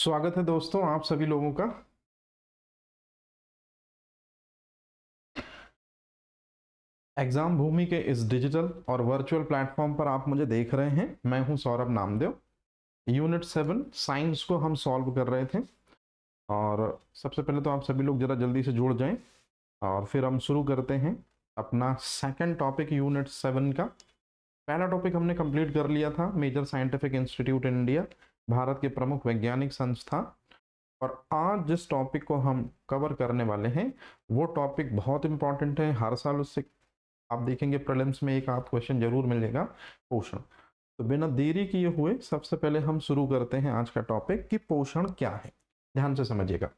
स्वागत है दोस्तों आप सभी लोगों का। एग्जाम भूमि के इस डिजिटल और वर्चुअल प्लेटफॉर्म पर आप मुझे देख रहे हैं। मैं हूं सौरभ नामदेव। यूनिट 7 साइंस को हम सॉल्व कर रहे थे और सबसे पहले तो आप सभी लोग जरा जल्दी से जुड़ जाएं और फिर हम शुरू करते हैं अपना सेकंड टॉपिक यूनिट 7 का। पहला टॉपिक हमने कंप्लीट कर लिया था, major scientific institute in India, Bharat के प्रमुख वैज्ञानिक संस्था। और आज जिस टॉपिक को हम कवर करने वाले हैं वो टॉपिक बहुत इंपॉर्टेंट है। हर साल उससे आप देखेंगे प्रीलिम्स में एक आध क्वेश्चन जरूर मिलेगा, पोषण। तो बिना देरी किए हुए सबसे पहले हम शुरू करते हैं आज का टॉपिक कि पोषण क्या है। ध्यान से समझिएगा।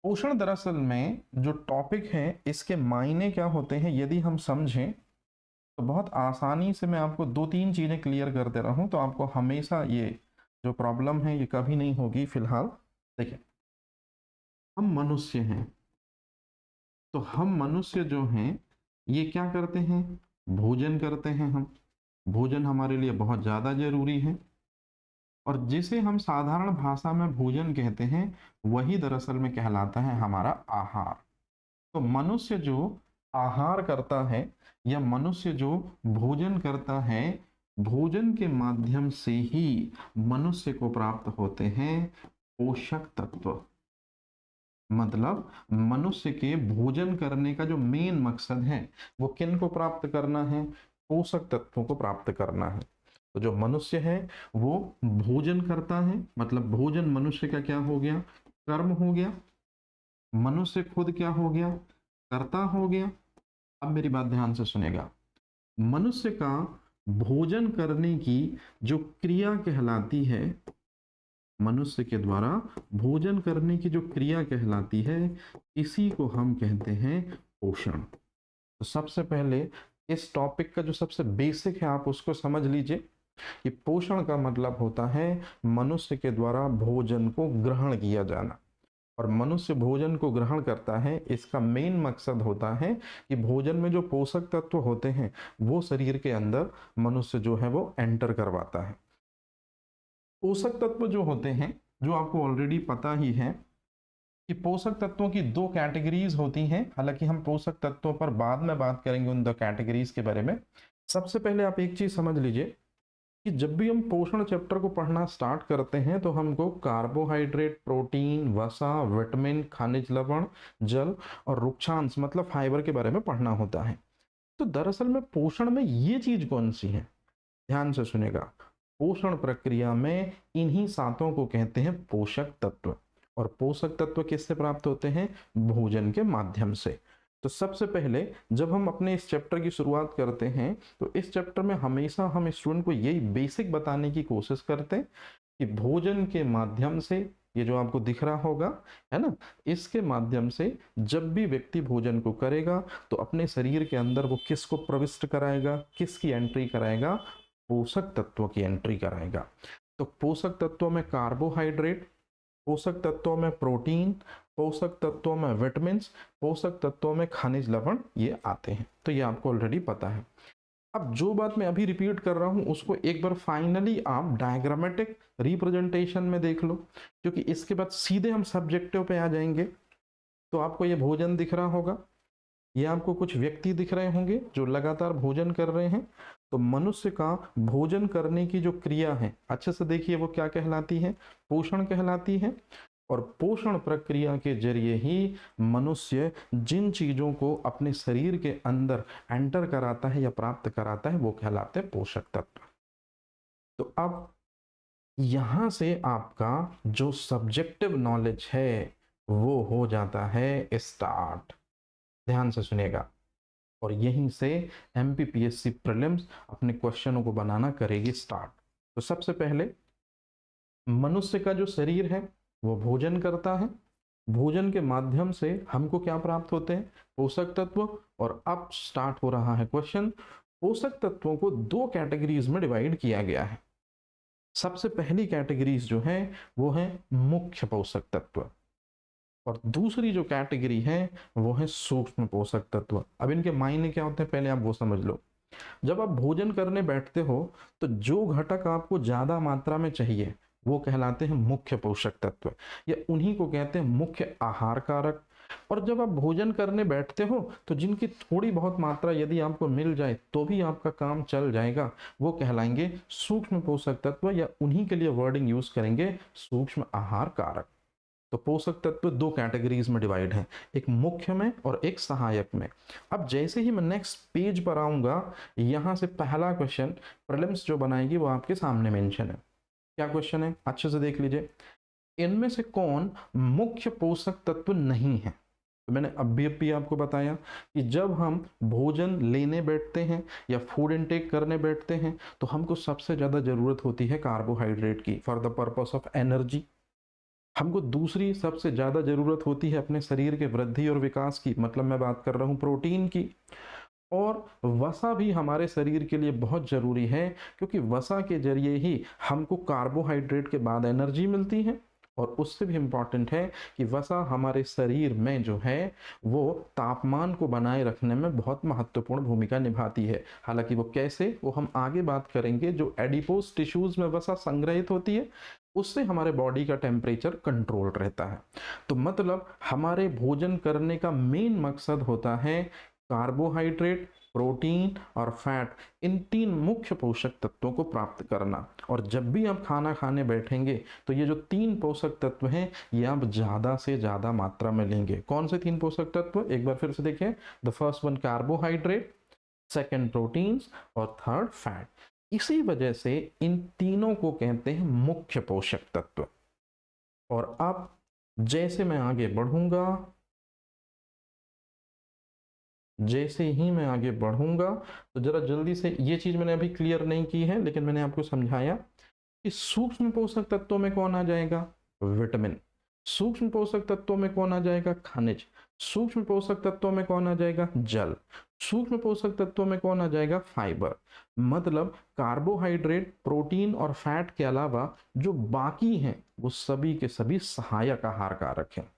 पोषण दरअसल में जो टॉपिक है इसके मायने क्या होते हैं यदि हम समझें तो बहुत आसानी से मैं आपको दो तीन चीजें क्लियर कर दे रहा हूं, तो आपको हमेशा ये जो प्रॉब्लम है ये कभी नहीं होगी। फिलहाल देखिए, हम मनुष्य हैं, तो हम मनुष्य जो हैं ये क्या करते हैं, भोजन करते हैं। हम भोजन हमारे लिए बहुत ज़्यादा जरूरी है और जिसे हम साधारण भाषा में भोजन कहते हैं वही दरअसल में कहलाता है हमारा आहार। तो मनुष्य जो आहार करता है या मनुष्य जो भोजन करता है, भोजन के माध्यम से ही मनुष्य को प्राप्त होते हैं पोषक तत्व। मतलब मनुष्य के भोजन करने का जो मेन मकसद है वो किन को प्राप्त करना है, पोषक तत्वों को प्राप्त करना है। तो जो मनुष्य है वो भोजन करता है, मतलब भोजन मनुष्य का क्या हो गया, कर्म हो गया। मनुष्य खुद क्या हो गया, कर्ता हो गया। अब मेरी बात ध्यान से सुनेगा। मनुष्य का भोजन करने की जो क्रिया कहलाती है, मनुष्य के द्वारा भोजन करने की जो क्रिया कहलाती है, इसी को हम कहते हैं पोषण। तो सबसे पहले इस टॉपिक का जो सबसे बेसिक है आप उसको समझ लीजिए कि पोषण का मतलब होता है मनुष्य के द्वारा भोजन को ग्रहण किया जाना। और मनुष्य भोजन को ग्रहण करता है, इसका मेन मकसद होता है कि भोजन में जो पोषक तत्व होते हैं वो शरीर के अंदर मनुष्य जो है वो एंटर करवाता है। पोषक तत्व जो होते हैं, जो आपको ऑलरेडी पता ही है कि पोषक तत्वों की दो कैटेगरीज होती हैं। हालांकि हम पोषक तत्वों पर बाद में बात करेंगे उन दो कैटेगरीज के बारे में। सबसे पहले आप एक चीज समझ लीजिए कि जब भी हम पोषण चैप्टर को पढ़ना स्टार्ट करते हैं तो हमको कार्बोहाइड्रेट, प्रोटीन, वसा, विटामिन, खनिज लवण, जल और रुक्षांश मतलब फाइबर के बारे में पढ़ना होता है। तो दरअसल में पोषण में ये चीज कौन सी है, ध्यान से सुनेगा। पोषण प्रक्रिया में इन्हीं सातों को कहते हैं पोषक तत्व। और पोषक तत्व किससे प्राप्त होते हैं, भोजन के माध्यम से। तो सबसे पहले जब हम अपने इस चैप्टर की शुरुआत करते हैं तो इस चैप्टर में हमेशा हम स्टूडेंट को यही बेसिक बताने की कोशिश करते हैं कि भोजन के माध्यम से, ये जो आपको दिख रहा होगा है ना, इसके माध्यम से जब भी व्यक्ति भोजन को करेगा तो अपने शरीर के अंदर वो किसको प्रविष्ट कराएगा, किसकी एंट्री कराएगा, पोषक तत्वों की एंट्री कराएगा। तो पोषक तत्वों में कार्बोहाइड्रेट, पोषक तत्वों में प्रोटीन, पोषक तत्वों में विटामिन, पोषक तत्वों में खनिज लवण, ये आते हैं। तो ये आपको ऑलरेडी पता है। अब जो बात मैं अभी रिपीट कर रहा हूं उसको एक बार फाइनली आप डायग्रामेटिक रिप्रेजेंटेशन में देख लो, क्योंकि इसके बाद सीधे हम सब्जेक्टिव पे आ जाएंगे। तो आपको ये भोजन दिख रहा होगा, ये आपको कुछ व्यक्ति दिख रहे होंगे जो लगातार भोजन कर रहे हैं। तो मनुष्य का भोजन करने की जो क्रिया है, अच्छे से देखिए, वो क्या कहलाती है, पोषण कहलाती है। और पोषण प्रक्रिया के जरिए ही मनुष्य जिन चीजों को अपने शरीर के अंदर एंटर कराता है या प्राप्त कराता है वो कहलाते हैं पोषक तत्व। तो अब यहां से आपका जो सब्जेक्टिव नॉलेज है वो हो जाता है स्टार्ट। ध्यान से सुनिएगा। और यहीं से एमपीपीएससी प्रीलिम्स अपने क्वेश्चनों को बनाना करेगी स्टार्ट। तो सबसे पहले मनुष्य का जो शरीर है वो भोजन करता है, भोजन के माध्यम से हमको क्या प्राप्त होते हैं, पोषक तत्व। और अब स्टार्ट हो रहा है क्वेश्चन। पोषक तत्वों को दो कैटेगरीज में डिवाइड किया गया है। सबसे पहली कैटेगरीज जो है वो है मुख्य पोषक तत्व और दूसरी जो कैटेगरी है वो है सूक्ष्म पोषक तत्व। अब इनके मायने क्या होते हैं पहले आप वो समझ लो। जब आप भोजन करने बैठते हो तो जो घटक आपको ज्यादा मात्रा में चाहिए वो कहलाते हैं मुख्य पोषक तत्व, या उन्हीं को कहते हैं मुख्य आहार कारक। और जब आप भोजन करने बैठते हो तो जिनकी थोड़ी बहुत मात्रा यदि आपको मिल जाए तो भी आपका काम चल जाएगा, वो कहलाएंगे सूक्ष्म पोषक तत्व, या उन्हीं के लिए वर्डिंग यूज करेंगे सूक्ष्म आहार कारक। तो पोषक तत्व दो कैटेगरीज में डिवाइड हैं, एक मुख्य में और एक सहायक में। अब जैसे ही मैं नेक्स्ट पेज पर आऊंगा, यहां से पहला क्वेश्चन प्रीलिम्स जो बनाएगी वो आपके सामने मेंशन है। क्या क्वेश्चन है, अच्छे से देख लीजिए। इनमें से कौन मुख्य पोषक तत्व नहीं है? तो मैंने अभी आपको बताया कि जब हम भोजन लेने बैठते हैं या फूड इनटेक करने बैठते हैं तो हमको सबसे ज़्यादा ज़रूरत होती है कार्बोहाइड्रेट की for the purpose of energy. हमको दूसरी सबसे ज़्यादा ज़रूरत होती है अपने शरीर के वृद्धि और विकास की, मतलब मैं बात कर रहा हूँ प्रोटीन की। और वसा भी हमारे शरीर के लिए बहुत ज़रूरी है, क्योंकि वसा के जरिए ही हमको कार्बोहाइड्रेट के बाद एनर्जी मिलती है। और उससे भी इम्पॉर्टेंट है कि वसा हमारे शरीर में जो है वो तापमान को बनाए रखने में बहुत महत्वपूर्ण भूमिका निभाती है। हालांकि वो कैसे, वो हम आगे बात करेंगे। जो एडिपोज टिश्यूज में वसा संग्रहित होती है उससे हमारे बॉडी का टेम्परेचर कंट्रोल रहता है। तो मतलब हमारे भोजन करने का मेन मकसद होता है कार्बोहाइड्रेट, प्रोटीन और फैट, इन तीन मुख्य पोषक तत्वों को प्राप्त करना। और जब भी आप खाना खाने बैठेंगे तो ये जो तीन पोषक तत्व हैं ये आप ज़्यादा से ज़्यादा मात्रा में लेंगे। कौन से तीन पोषक तत्व, एक बार फिर से देखें। The first one carbohydrate, second proteins और थर्ड फैट। इसी वजह से इन तीनों को कहते हैं मुख्य पोषक तत्व। और अब जैसे मैं आगे बढ़ूंगा, जैसे ही मैं आगे बढ़ूंगा तो जरा जल्दी से, ये चीज मैंने अभी क्लियर नहीं की है लेकिन मैंने आपको समझाया कि सूक्ष्म पोषक तत्वों में कौन आ जाएगा, विटामिन। सूक्ष्म पोषक तत्वों में कौन आ जाएगा, खनिज। सूक्ष्म पोषक तत्वों में कौन आ जाएगा, जल। सूक्ष्म पोषक तत्वों में कौन आ जाएगा, फाइबर। मतलब कार्बोहाइड्रेट, प्रोटीन और फैट के अलावा जो बाकी हैं वो सभी के सभी सहायक आहार कारक हैं।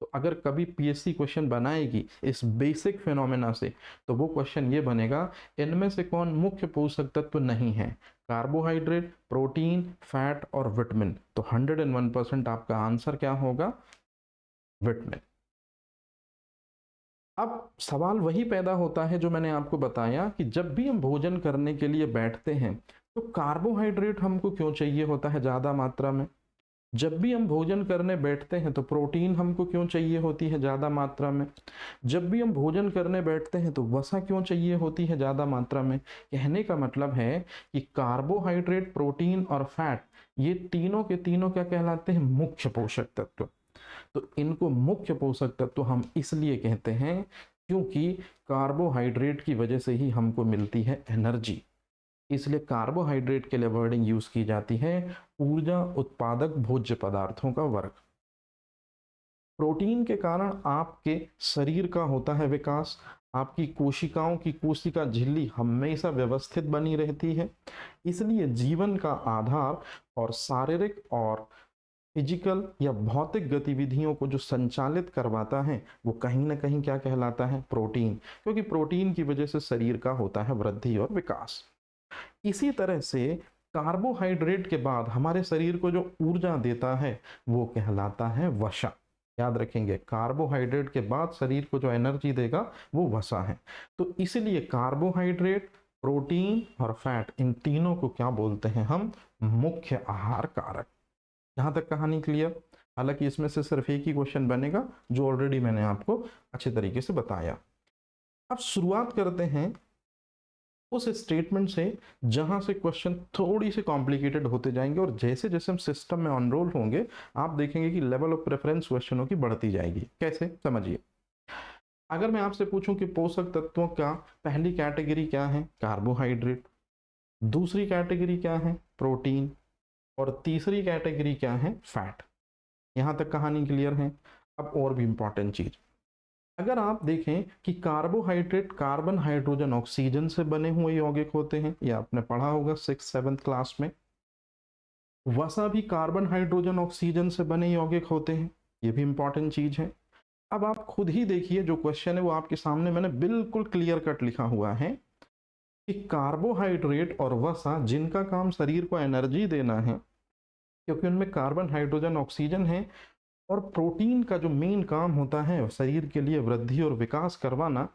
तो अगर कभी पीएससी क्वेश्चन बनाएगी इस बेसिक फिनोमेना से तो वो क्वेश्चन ये बनेगा, इनमें से कौन मुख्य पोषक तत्व नहीं है, कार्बोहाइड्रेट, प्रोटीन, फैट और विटामिन। तो 101% आपका आंसर क्या होगा, विटामिन। अब सवाल वही पैदा होता है जो मैंने आपको बताया कि जब भी हम भोजन करने के लिए बैठते हैं तो कार्बोहाइड्रेट हमको क्यों चाहिए होता है ज़्यादा मात्रा में। जब भी हम भोजन करने बैठते हैं तो प्रोटीन हमको क्यों चाहिए होती है ज़्यादा मात्रा में। जब भी हम भोजन करने बैठते हैं तो वसा क्यों चाहिए होती है ज़्यादा मात्रा में। कहने का मतलब है कि कार्बोहाइड्रेट, प्रोटीन और फैट, ये तीनों के तीनों क्या कहलाते हैं, मुख्य पोषक तत्व। तो इनको मुख्य पोषक तत्व हम इसलिए कहते हैं क्योंकि कार्बोहाइड्रेट की वजह से ही हमको मिलती है एनर्जी। इसलिए कार्बोहाइड्रेट के लिए वर्डिंग यूज की जाती है ऊर्जा उत्पादक भोज्य पदार्थों का वर्ग। प्रोटीन के कारण आपके शरीर का होता है विकास, आपकी कोशिकाओं की कोशिका झिल्ली हमेशा व्यवस्थित बनी रहती है। इसलिए जीवन का आधार और शारीरिक और फिजिकल या भौतिक गतिविधियों को जो संचालित करवाता है वो कहीं ना कहीं क्या कहलाता है, प्रोटीन। क्योंकि प्रोटीन की वजह से शरीर का होता है वृद्धि और विकास। इसी तरह से कार्बोहाइड्रेट के बाद हमारे शरीर को जो ऊर्जा देता है वो कहलाता है वसा। याद रखेंगे, कार्बोहाइड्रेट के बाद शरीर को जो एनर्जी देगा वो वसा है। तो इसलिए कार्बोहाइड्रेट, प्रोटीन और फैट, इन तीनों को क्या बोलते हैं हम, मुख्य आहार कारक। यहां तक कहानी क्लियर। हालांकि इसमें से सिर्फ एक ही क्वेश्चन बनेगा जो ऑलरेडी मैंने आपको अच्छे तरीके से बताया। अब शुरुआत करते हैं उस स्टेटमेंट से जहां से क्वेश्चन थोड़ी सी कॉम्प्लिकेटेड होते जाएंगे, और जैसे जैसे हम सिस्टम में ऑनरोल होंगे आप देखेंगे कि लेवल ऑफ प्रेफरेंस क्वेश्चनों की बढ़ती जाएगी। कैसे, समझिए। अगर मैं आपसे पूछूं कि पोषक तत्वों का पहली कैटेगरी क्या है, कार्बोहाइड्रेट। दूसरी कैटेगरी क्या है, प्रोटीन। और तीसरी कैटेगरी क्या है, फैट। यहां तक कहानी क्लियर है। अब और भी इंपॉर्टेंट चीज, अगर आप देखें कि कार्बोहाइड्रेट कार्बन, हाइड्रोजन, ऑक्सीजन से बने हुए यौगिक होते हैं, या आपने पढ़ा होगा 6th-7th क्लास में। वसा भी कार्बन, हाइड्रोजन, ऑक्सीजन से बने यौगिक होते हैं, ये भी इंपॉर्टेंट चीज है। अब आप खुद ही देखिए, जो क्वेश्चन है वो आपके सामने मैंने बिल्कुल क्लियर कट लिखा हुआ है कि कार्बोहाइड्रेट और वसा जिनका काम शरीर को एनर्जी देना है, क्योंकि उनमें कार्बन, हाइड्रोजन, ऑक्सीजन है। और प्रोटीन का जो मेन काम होता है शरीर के लिए वृद्धि और विकास करवाना,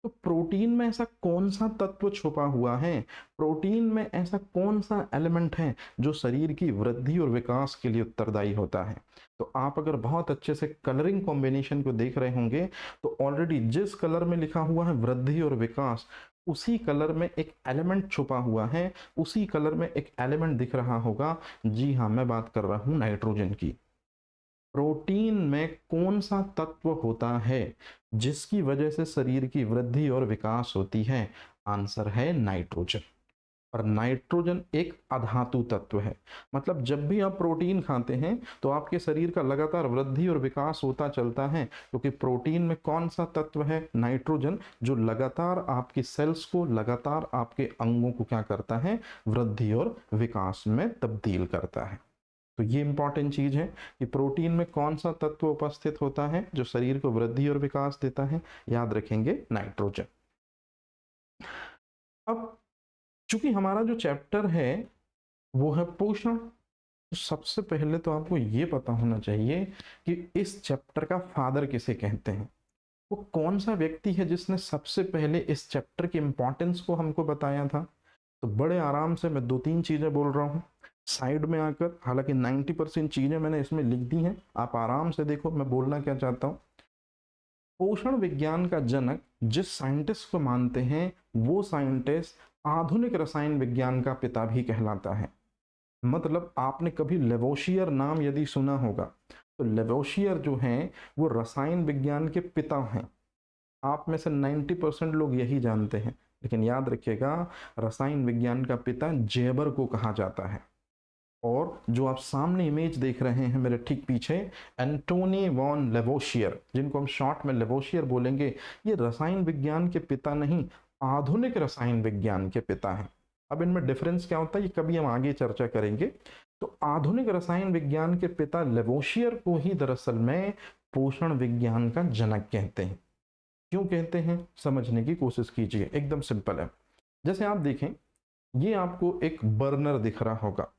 तो प्रोटीन में ऐसा कौन सा तत्व छुपा हुआ है, प्रोटीन में ऐसा कौन सा एलिमेंट है जो शरीर की वृद्धि और विकास के लिए उत्तरदायी होता है। तो आप अगर बहुत अच्छे से कलरिंग कॉम्बिनेशन को देख रहे होंगे तो ऑलरेडी जिस कलर में लिखा हुआ है वृद्धि और विकास, उसी कलर में एक एलिमेंट छुपा हुआ है, उसी कलर में एक एलिमेंट दिख रहा होगा। जी हाँ, मैं बात कर रहा हूं नाइट्रोजन की। प्रोटीन में कौन सा तत्व होता है जिसकी वजह से शरीर की वृद्धि और विकास होती है? आंसर है नाइट्रोजन। और नाइट्रोजन एक अधातु तत्व है। मतलब जब भी आप प्रोटीन खाते हैं तो आपके शरीर का लगातार वृद्धि और विकास होता चलता है, क्योंकि प्रोटीन में कौन सा तत्व है? नाइट्रोजन, जो लगातार आपकी सेल्स को, लगातार आपके अंगों को क्या करता है? वृद्धि और विकास में तब्दील करता है। तो ये इंपॉर्टेंट चीज है कि प्रोटीन में कौन सा तत्व उपस्थित होता है जो शरीर को वृद्धि और विकास देता है? याद रखेंगे, नाइट्रोजन। अब चूंकि हमारा जो चैप्टर है वो है पोषण, तो सबसे पहले तो आपको ये पता होना चाहिए कि इस चैप्टर का फादर किसे कहते हैं। वो कौन सा व्यक्ति है जिसने सबसे पहले इस चैप्टर की इंपॉर्टेंस को हमको बताया था? तो बड़े आराम से मैं 2-3 चीजें बोल रहा हूँ साइड में आकर, हालांकि 90% चीजें मैंने इसमें लिख दी हैं, आप आराम से देखो मैं बोलना क्या चाहता हूँ। पोषण विज्ञान का जनक जिस साइंटिस्ट को मानते हैं, वो साइंटिस्ट आधुनिक रसायन विज्ञान का पिता भी कहलाता है। मतलब आपने कभी लेवोशियर नाम यदि सुना होगा, तो लेवोशियर जो हैं वो रसायन विज्ञान के पिता हैं। आप में से 90% लोग यही जानते हैं, लेकिन याद रखिएगा, रसायन विज्ञान का पिता जेबर को कहा जाता है। और जो आप सामने इमेज देख रहे हैं मेरे ठीक पीछे, एंटोनी वॉन लेवोशियर, जिनको हम शॉर्ट में लेवोशियर बोलेंगे, ये रसायन विज्ञान के पिता नहीं, आधुनिक रसायन विज्ञान के पिता हैं। अब इनमें डिफरेंस क्या होता है ये कभी हम आगे चर्चा करेंगे। तो आधुनिक रसायन विज्ञान के पिता लेवोशियर को ही दरअसल में पोषण विज्ञान का जनक कहते हैं। क्यों कहते हैं, समझने की कोशिश कीजिए, एकदम सिंपल है। जैसे आप देखें, ये आपको एक बर्नर दिख रहा होगा,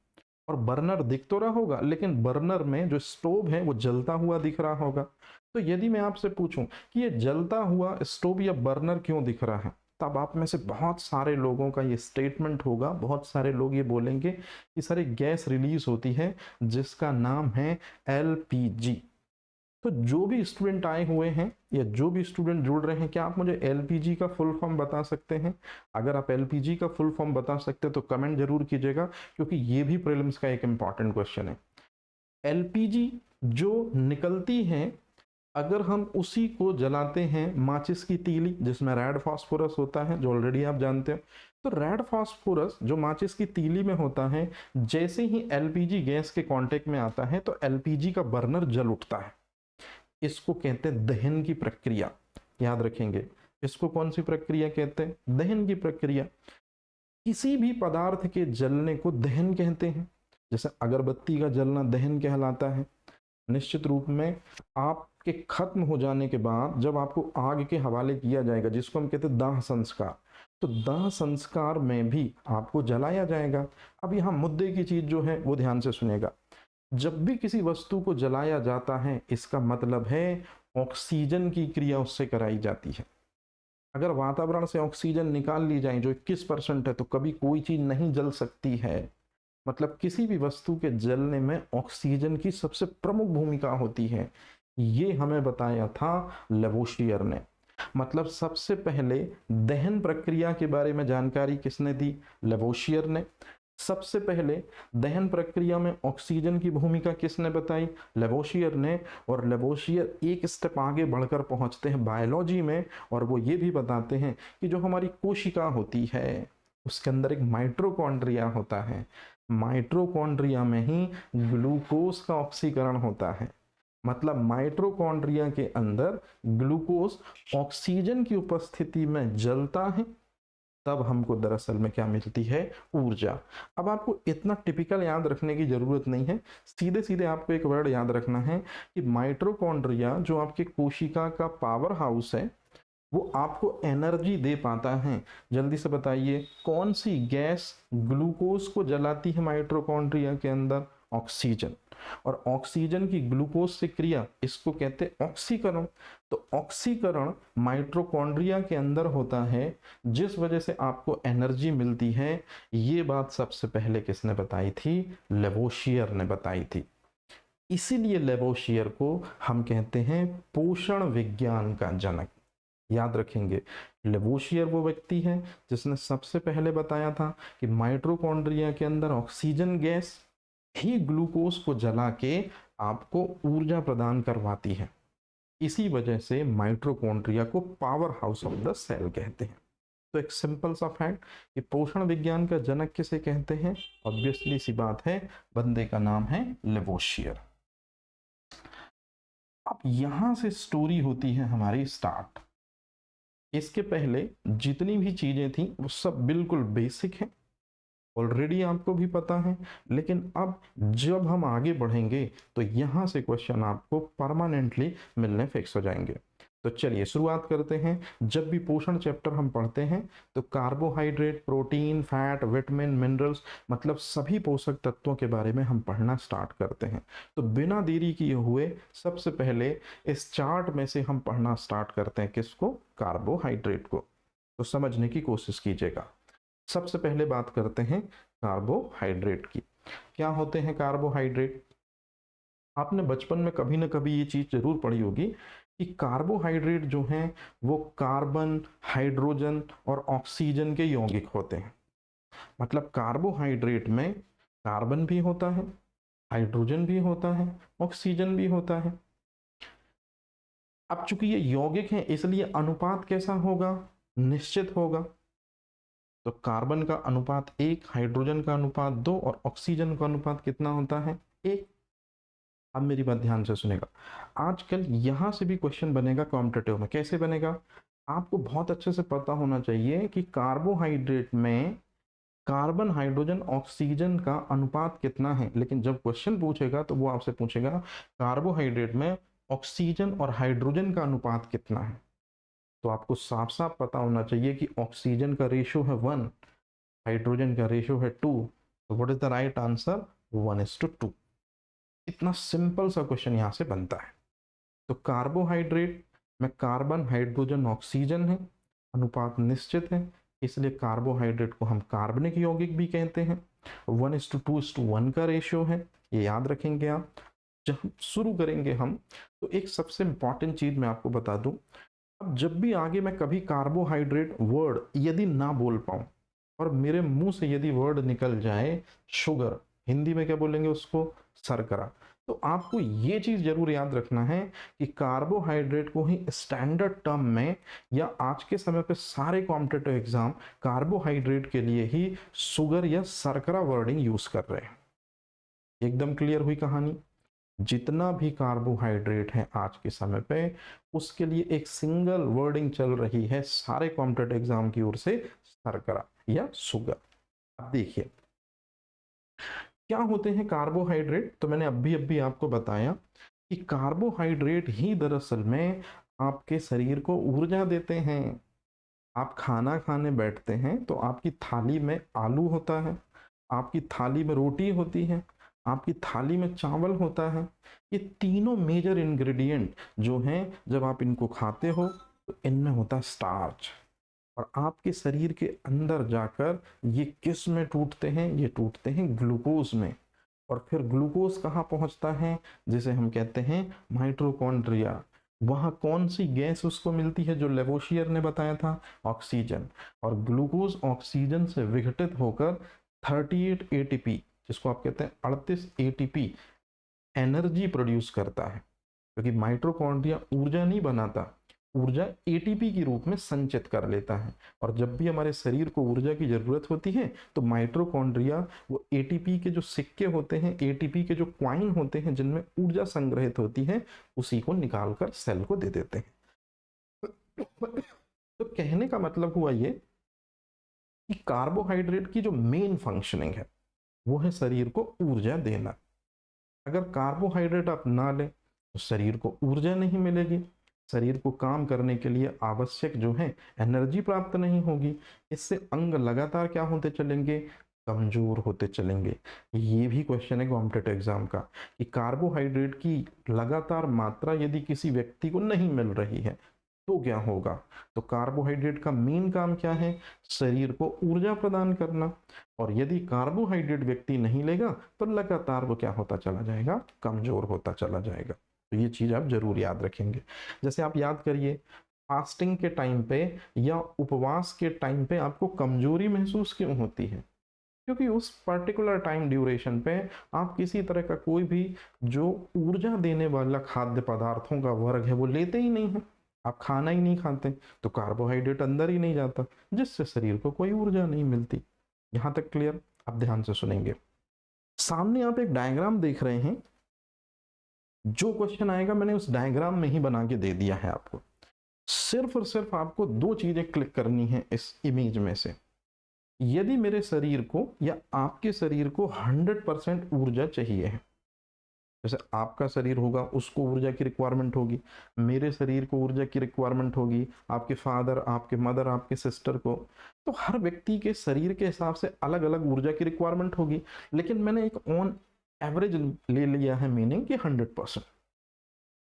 और बर्नर दिख तो रहा होगा लेकिन बर्नर में जो स्टोव है वो जलता हुआ दिख रहा होगा। तो यदि मैं आपसे पूछूं कि ये जलता हुआ स्टोव या बर्नर क्यों दिख रहा है, तब आप में से बहुत सारे लोगों का ये स्टेटमेंट होगा, बहुत सारे लोग ये बोलेंगे कि सर एक गैस रिलीज होती है जिसका नाम है एलपीजी। तो जो भी स्टूडेंट आए हुए हैं या जो भी स्टूडेंट जुड़ रहे हैं, क्या आप मुझे एलपीजी का फुल फॉर्म बता सकते हैं? अगर आप एलपीजी का फुल फॉर्म बता सकते हैं तो कमेंट जरूर कीजिएगा, क्योंकि ये भी प्रीलिम्स का एक इंपॉर्टेंट क्वेश्चन है। एलपीजी जो निकलती है, अगर हम उसी को जलाते हैं, माचिस की तीली जिसमें रेड फास्फोरस होता है, जो ऑलरेडी आप जानते हो, तो रेड फास्फोरस जो माचिस की तीली में होता है, जैसे ही एलपीजी गैस के कांटेक्ट में आता है तो एलपीजी का बर्नर जल उठता है। इसको कहते हैं दहन की प्रक्रिया। याद रखेंगे, इसको कौन सी प्रक्रिया कहते हैं? दहन की प्रक्रिया। किसी भी पदार्थ के जलने को दहन कहते हैं। जैसे अगरबत्ती का जलना दहन कहलाता है। निश्चित रूप में आपके खत्म हो जाने के बाद जब आपको आग के हवाले किया जाएगा, जिसको हम कहते हैं दाह संस्कार, तो दाह संस्कार में भी आपको जलाया जाएगा। अब यहाँ मुद्दे की चीज जो है वो ध्यान से सुनेगा। जब भी किसी वस्तु को जलाया जाता है, इसका मतलब है ऑक्सीजन की क्रिया उससे कराई जाती है। अगर वातावरण से ऑक्सीजन निकाल ली जाए जो 21% है, तो कभी कोई चीज नहीं जल सकती है। मतलब किसी भी वस्तु के जलने में ऑक्सीजन की सबसे प्रमुख भूमिका होती है। ये हमें बताया था लेवोशियर ने। मतलब सबसे पहले दहन प्रक्रिया के बारे में जानकारी किसने दी? लेवोशियर ने। सबसे पहले दहन प्रक्रिया में ऑक्सीजन की भूमिका किसने बताई? लेवोशियर ने। और लेवोशियर एक स्टेप आगे बढ़कर पहुंचते हैं बायोलॉजी में, और वो ये भी बताते हैं कि जो हमारी कोशिका होती है उसके अंदर एक माइटोकॉन्ड्रिया होता है। माइटोकॉन्ड्रिया में ही ग्लूकोज का ऑक्सीकरण होता है। मतलब माइटोकॉन्ड्रिया के अंदर ग्लूकोज ऑक्सीजन की उपस्थिति में जलता है, तब हमको दरअसल में क्या मिलती है? ऊर्जा। अब आपको इतना टिपिकल याद रखने की जरूरत नहीं है, सीधे सीधे आपको एक वर्ड याद रखना है कि माइटोकॉन्ड्रिया जो आपके कोशिका का पावर हाउस है, वो आपको एनर्जी दे पाता है। जल्दी से बताइए, कौन सी गैस ग्लूकोज को जलाती है माइटोकॉन्ड्रिया के अंदर? ऑक्सीजन, और ऑक्सीजन की ग्लूकोज से क्रिया इसको कहते हैं ऑक्सीकरण। तो ऑक्सीकरण माइटोकॉन्ड्रिया के अंदर होता है, जिस वजह से आपको एनर्जी मिलती है। ये बात सबसे पहले किसने बताई थी? लेवोशियर ने बताई थी। इसीलिए लेवोशियर को हम कहते हैं पोषण विज्ञान का जनक। याद रखेंगे, लेवोशियर वो व्यक्ति है जिसने सबसे पहले बताया था कि माइटोकॉन्ड्रिया के अंदर ऑक्सीजन गैस ही ग्लूकोज को जला के आपको ऊर्जा प्रदान करवाती है। इसी वजह से माइटोकॉन्ड्रिया को powerhouse of the cell कहते हैं। तो एक सिंपल सा फैक्ट कि पोषण विज्ञान का जनक किसे कहते हैं? ऑब्वियसली सी बात है, बंदे का नाम है लेवोशियर। अब यहां से स्टोरी होती है हमारी स्टार्ट। इसके पहले जितनी भी चीजें थी वो सब बिल्कुल बेसिक है, ऑलरेडी आपको भी पता है। लेकिन अब जब हम आगे बढ़ेंगे तो यहाँ से क्वेश्चन आपको परमानेंटली मिलने फिक्स हो जाएंगे। तो चलिए शुरुआत करते हैं। जब भी पोषण चैप्टर हम पढ़ते हैं तो carbohydrate, protein, fat, vitamin, minerals, मतलब सभी पोषक तत्वों के बारे में हम पढ़ना स्टार्ट करते हैं। तो बिना देरी किए हुए सबसे पहले इस चार्ट में से हम पढ़ना स्टार्ट करते हैं किसको? कार्बोहाइड्रेट को। तो समझने की कोशिश कीजिएगा। सबसे पहले बात करते हैं कार्बोहाइड्रेट की। क्या होते हैं कार्बोहाइड्रेट? आपने बचपन में कभी ना कभी ये चीज जरूर पढ़ी होगी कि कार्बोहाइड्रेट जो हैं वो कार्बन, हाइड्रोजन और ऑक्सीजन के यौगिक होते हैं। मतलब कार्बोहाइड्रेट में कार्बन भी होता है, हाइड्रोजन भी होता है, ऑक्सीजन भी होता है। अब चूंकि ये यौगिक हैं इसलिए अनुपात कैसा होगा? निश्चित होगा। तो कार्बन का अनुपात 1, हाइड्रोजन का अनुपात 2 और ऑक्सीजन का अनुपात कितना होता है? 1। अब मेरी बात ध्यान से सुनेगा। आजकल यहां से भी क्वेश्चन बनेगा कॉम्पिटिटिव में। कैसे बनेगा? आपको बहुत अच्छे से पता होना चाहिए कि कार्बोहाइड्रेट में कार्बन, हाइड्रोजन, ऑक्सीजन का अनुपात कितना है। लेकिन जब क्वेश्चन पूछेगा तो वो आपसे पूछेगा कार्बोहाइड्रेट में ऑक्सीजन और हाइड्रोजन का अनुपात कितना है। तो आपको साफ साफ पता होना चाहिए कि ऑक्सीजन का रेशियो है 1, हाइड्रोजन का रेशियो है 2। तो what is the right answer? 1:2। इतना सिंपल सा क्वेश्चन यहां से बनता है। तो कार्बोहाइड्रेट में कार्बन, हाइड्रोजन, ऑक्सीजन है, अनुपात निश्चित है, इसलिए कार्बोहाइड्रेट को हम कार्बनिक यौगिक भी कहते हैं। 1:2:1 का रेशियो है, ये याद रखेंगे आप। जब शुरू करेंगे हम तो एक सबसे इंपॉर्टेंट चीज मैं आपको बता दूं। अब जब भी आगे मैं कभी कार्बोहाइड्रेट वर्ड यदि ना बोल पाऊं और मेरे मुंह से यदि वर्ड निकल जाए शुगर, हिंदी में क्या बोलेंगे उसको? शर्करा। तो आपको ये चीज जरूर याद रखना है कि कार्बोहाइड्रेट को ही स्टैंडर्ड टर्म में, या आज के समय पे सारे कॉम्पिटिटिव एग्जाम कार्बोहाइड्रेट के लिए ही शुगर या शर्करा वर्डिंग यूज कर रहे हैं। एकदम क्लियर हुई कहानी? जितना भी कार्बोहाइड्रेट है आज के समय पे उसके लिए एक सिंगल वर्डिंग चल रही है सारे कॉम्पिटिटिव एग्जाम की ओर से, शर्करा या शुगर। अब देखिए क्या होते हैं कार्बोहाइड्रेट। तो मैंने अभी आपको बताया कि कार्बोहाइड्रेट ही दरअसल में आपके शरीर को ऊर्जा देते हैं। आप खाना खाने बैठते हैं तो आपकी थाली में आलू होता है, आपकी थाली में रोटी होती है, आपकी थाली में चावल होता है। ये तीनों मेजर इंग्रेडिएंट जो हैं जब आप इनको खाते हो तो इनमें होता है स्टार्च, और आपके शरीर के अंदर जाकर ये किस में टूटते हैं? ये टूटते हैं ग्लूकोज में। और फिर ग्लूकोज कहाँ पहुंचता है? जिसे हम कहते हैं माइटोकॉन्ड्रिया। वहां कौन सी गैस उसको मिलती है जो लेवोशियर ने बताया था? ऑक्सीजन। और ग्लूकोज ऑक्सीजन से विघटित होकर 38 एटीपी, जिसको आप कहते हैं 38 एटीपी एनर्जी प्रोड्यूस करता है। क्योंकि माइटोकॉन्ड्रिया ऊर्जा नहीं बनाता, ऊर्जा एटीपी के रूप में संचित कर लेता है। और जब भी हमारे शरीर को ऊर्जा की जरूरत होती है तो माइटोकॉन्ड्रिया वो एटीपी के जो सिक्के होते हैं, एटीपी के जो क्वाइन होते हैं जिनमें ऊर्जा संग्रहित होती है, उसी को निकालकर सेल को दे देते हैं। तो कहने का मतलब हुआ ये कि कार्बोहाइड्रेट की जो मेन फंक्शनिंग है वो है शरीर को ऊर्जा देना। अगर कार्बोहाइड्रेट आप ना लें तो शरीर को ऊर्जा नहीं मिलेगी, शरीर को काम करने के लिए आवश्यक जो है एनर्जी प्राप्त नहीं होगी। इससे अंग लगातार क्या होते चलेंगे? कमजोर होते चलेंगे। ये भी क्वेश्चन है कॉम्पिटिटिव एग्जाम का कि कार्बोहाइड्रेट की लगातार मात्रा यदि किसी व्यक्ति को नहीं मिल रही है तो क्या होगा। तो कार्बोहाइड्रेट का मेन काम क्या है, शरीर को ऊर्जा प्रदान करना, और यदि कार्बोहाइड्रेट व्यक्ति नहीं लेगा तो लगातार वो क्या होता चला जाएगा, कमजोर होता चला जाएगा। तो ये चीज आप जरूर याद रखेंगे। जैसे आप याद करिए, फास्टिंग के टाइम पे या उपवास के टाइम पे आपको कमजोरी महसूस क्यों होती है, क्योंकि उस पर्टिकुलर टाइम ड्यूरेशन पे आप किसी तरह का कोई भी जो ऊर्जा देने वाला खाद्य पदार्थों का वर्ग है वो लेते ही नहीं है, आप खाना ही नहीं खाते, तो कार्बोहाइड्रेट अंदर ही नहीं जाता, जिससे शरीर को कोई ऊर्जा नहीं मिलती। यहां तक क्लियर। आप ध्यान से सुनेंगे, सामने आप एक डायग्राम देख रहे हैं, जो क्वेश्चन आएगा मैंने उस डायग्राम में ही बना के दे दिया है आपको। सिर्फ और सिर्फ आपको दो चीजें क्लिक करनी है इस इमेज में से। यदि मेरे शरीर को या आपके शरीर को 100% ऊर्जा चाहिए है, जैसे आपका शरीर होगा उसको ऊर्जा की रिक्वायरमेंट होगी, मेरे शरीर को ऊर्जा की रिक्वायरमेंट होगी, आपके फादर, आपके मदर, आपके सिस्टर को, तो हर व्यक्ति के शरीर के हिसाब से अलग अलग ऊर्जा की रिक्वायरमेंट होगी। लेकिन मैंने एक ऑन एवरेज ले लिया है, मीनिंग कि 100%।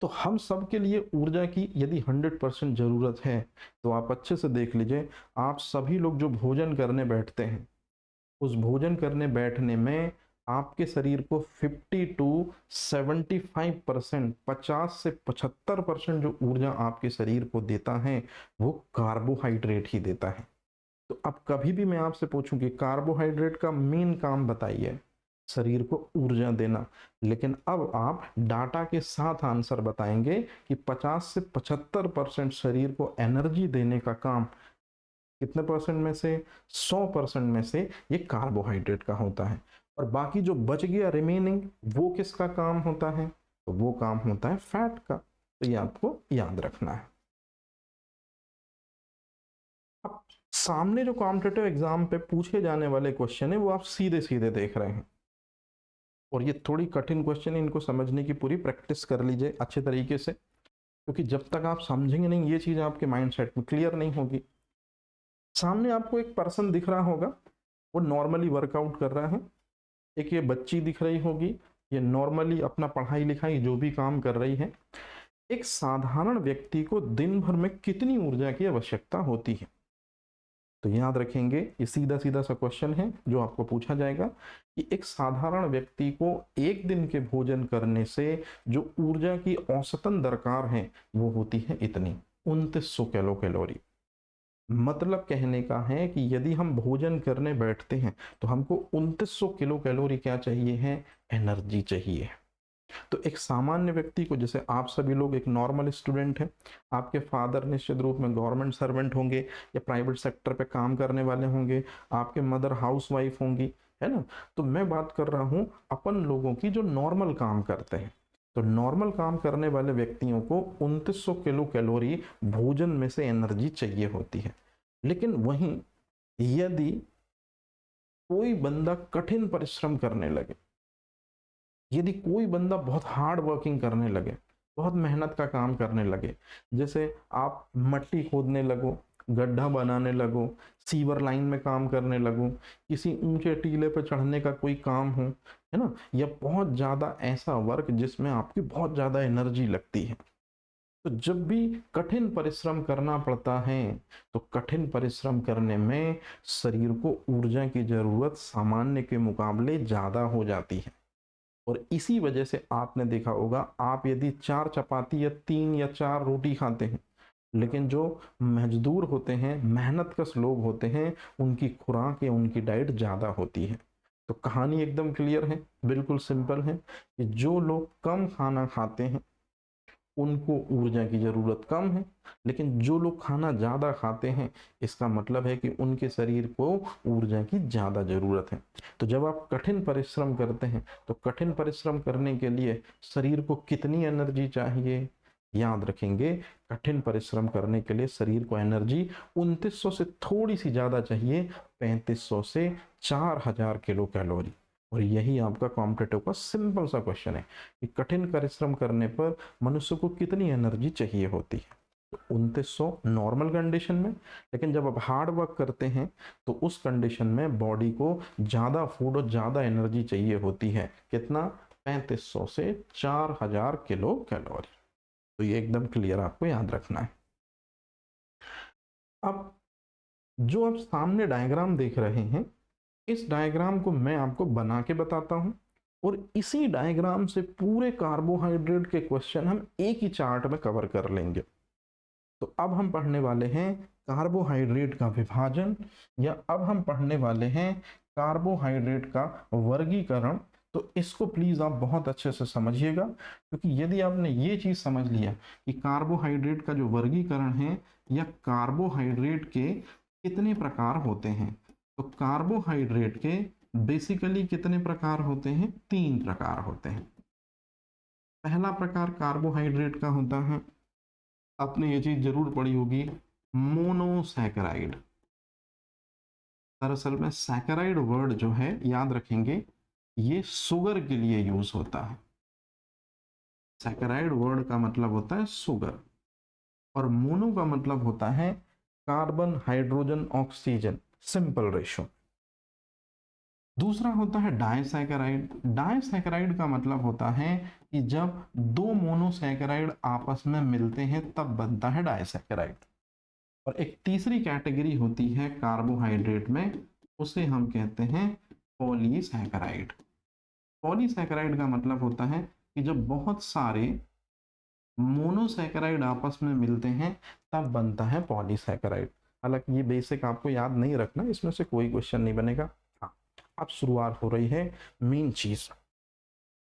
तो हम सब के लिए ऊर्जा की यदि 100% जरूरत है, तो आप अच्छे से देख लीजिए, आप सभी लोग जो भोजन करने बैठते हैं, उस भोजन करने बैठने में आपके शरीर को 50 टू 75%, 50 से 75% जो ऊर्जा आपके शरीर को देता है वो कार्बोहाइड्रेट ही देता है। तो अब कभी भी मैं आपसे पूछूं कि कार्बोहाइड्रेट का मेन काम बताइए, शरीर को ऊर्जा देना, लेकिन अब आप डाटा के साथ आंसर बताएंगे कि 50 से 75% शरीर को एनर्जी देने का काम कितने परसेंट में से, 100% में से ये कार्बोहाइड्रेट का होता है। और बाकी जो बच गया रिमेनिंग, वो किसका काम होता है, तो वो काम होता है फैट का। तो ये आपको याद रखना है। अब सामने जो कॉम्पिटिटिव एग्जाम पे पूछे जाने वाले क्वेश्चन है वो आप सीधे सीधे देख रहे हैं, और ये थोड़ी कठिन क्वेश्चन है, इनको समझने की पूरी प्रैक्टिस कर लीजिए अच्छे तरीके से, क्योंकि जब तक आप समझेंगे नहीं ये चीज आपके माइंड सेट में क्लियर नहीं होगी। सामने आपको एक पर्सन दिख रहा होगा, वो नॉर्मली वर्कआउट कर रहा है। एक ये बच्ची दिख रही होगी, ये नॉर्मली अपना पढ़ाई लिखाई जो भी काम कर रही है। एक साधारण व्यक्ति को दिन भर में कितनी ऊर्जा की आवश्यकता होती है, तो याद रखेंगे ये सीधा सीधा सा क्वेश्चन है जो आपको पूछा जाएगा कि एक साधारण व्यक्ति को एक दिन के भोजन करने से जो ऊर्जा की औसतन दरकार है वो होती है इतनी, 2900 कैलोरी। मतलब कहने का है कि यदि हम भोजन करने बैठते हैं तो हमको 2900 किलो कैलोरी क्या चाहिए है, एनर्जी चाहिए। तो एक सामान्य व्यक्ति को, जैसे आप सभी लोग एक नॉर्मल स्टूडेंट हैं, आपके फादर निश्चित रूप में गवर्नमेंट सर्वेंट होंगे या प्राइवेट सेक्टर पे काम करने वाले होंगे, आपके मदर हाउस वाइफ होंगी, है ना। तो मैं बात कर रहा हूँ अपन लोगों की जो नॉर्मल काम करते हैं। तो नॉर्मल काम करने वाले व्यक्तियों को 2900 किलो कैलोरी भोजन में से एनर्जी चाहिए होती है। लेकिन वहीं यदि कोई बंदा कठिन परिश्रम करने लगे, यदि कोई बंदा बहुत हार्ड वर्किंग करने लगे, बहुत मेहनत का काम करने लगे, जैसे आप मट्टी खोदने लगो, गड्ढा बनाने लगो, सीवर लाइन में काम करने लगो, किसी ऊंचे टीले पर चढ़ने का कोई काम हो, है ना, या बहुत ज़्यादा ऐसा वर्क जिसमें आपकी बहुत ज़्यादा एनर्जी लगती है, तो जब भी कठिन परिश्रम करना पड़ता है तो कठिन परिश्रम करने में शरीर को ऊर्जा की जरूरत सामान्य के मुकाबले ज़्यादा हो जाती है। और इसी वजह से आपने देखा होगा, आप यदि 4 चपाती या 3 या 4 रोटी खाते हैं, लेकिन जो मजदूर होते हैं, मेहनतकश लोग होते हैं, उनकी खुराक या उनकी डाइट ज़्यादा होती है। तो कहानी एकदम क्लियर है, बिल्कुल सिंपल है कि जो लोग कम खाना खाते हैं उनको ऊर्जा की ज़रूरत कम है, लेकिन जो लोग खाना ज़्यादा खाते हैं इसका मतलब है कि उनके शरीर को ऊर्जा की ज़्यादा ज़रूरत है। तो जब आप कठिन परिश्रम करते हैं तो कठिन परिश्रम करने के लिए शरीर को कितनी एनर्जी चाहिए, याद रखेंगे, कठिन परिश्रम करने के लिए शरीर को एनर्जी 2900 से थोड़ी सी ज़्यादा चाहिए, 3500 से 4000 किलो कैलोरी। और यही आपका कॉम्पिटिटिव का सिंपल सा क्वेश्चन है कि कठिन परिश्रम करने पर मनुष्य को कितनी एनर्जी चाहिए होती है। तो 2900 नॉर्मल कंडीशन में, लेकिन जब आप हार्ड वर्क करते हैं तो उस कंडीशन में बॉडी को ज़्यादा फूड और ज़्यादा एनर्जी चाहिए होती है। कितना? 3500 से 4000 किलो कैलोरी। तो ये एकदम क्लियर आपको याद रखना है। अब जो आप सामने डायग्राम देख रहे हैं, इस डायग्राम को मैं आपको बना के बताता हूं और इसी डायग्राम से पूरे कार्बोहाइड्रेट के क्वेश्चन हम एक ही चार्ट में कवर कर लेंगे। तो अब हम पढ़ने वाले हैं कार्बोहाइड्रेट का विभाजन, या अब हम पढ़ने वाले हैं कार्बोहाइड्रेट का वर्गीकरण। तो इसको प्लीज आप बहुत अच्छे से समझिएगा, क्योंकि यदि आपने ये चीज समझ लिया कि कार्बोहाइड्रेट का जो वर्गीकरण है या कार्बोहाइड्रेट के कितने प्रकार होते हैं, तो कार्बोहाइड्रेट के बेसिकली कितने प्रकार होते हैं? 3 प्रकार होते हैं। पहला प्रकार कार्बोहाइड्रेट का होता है, आपने ये चीज जरूर पढ़ी होगी, मोनोसैकेराइड। दरअसल में सैकेराइड वर्ड जो है, याद रखेंगे, ये शुगर के लिए यूज होता है। सैकेराइड वर्ड का मतलब होता है शुगर, और मोनो का मतलब होता है carbon hydrogen oxygen, simple ratio. दूसरा होता है डायसैकेराइड। डायसैकेराइड का मतलब होता है कि जब 2 मोनोसैकेराइड आपस में मिलते हैं तब बनता है डायसैकेराइड। और एक तीसरी कैटेगरी होती है कार्बोहाइड्रेट में, उसे हम कहते हैं पॉलीसैकेराइड। पॉलीसैकेराइड का मतलब होता है कि जब बहुत सारे मोनोसैकेराइड आपस में मिलते हैं तब बनता है पॉलीसैकेराइड। हालांकि ये बेसिक आपको याद नहीं रखना, इसमें से कोई क्वेश्चन नहीं बनेगा। हाँ, अब शुरुआत हो रही है मेन चीज।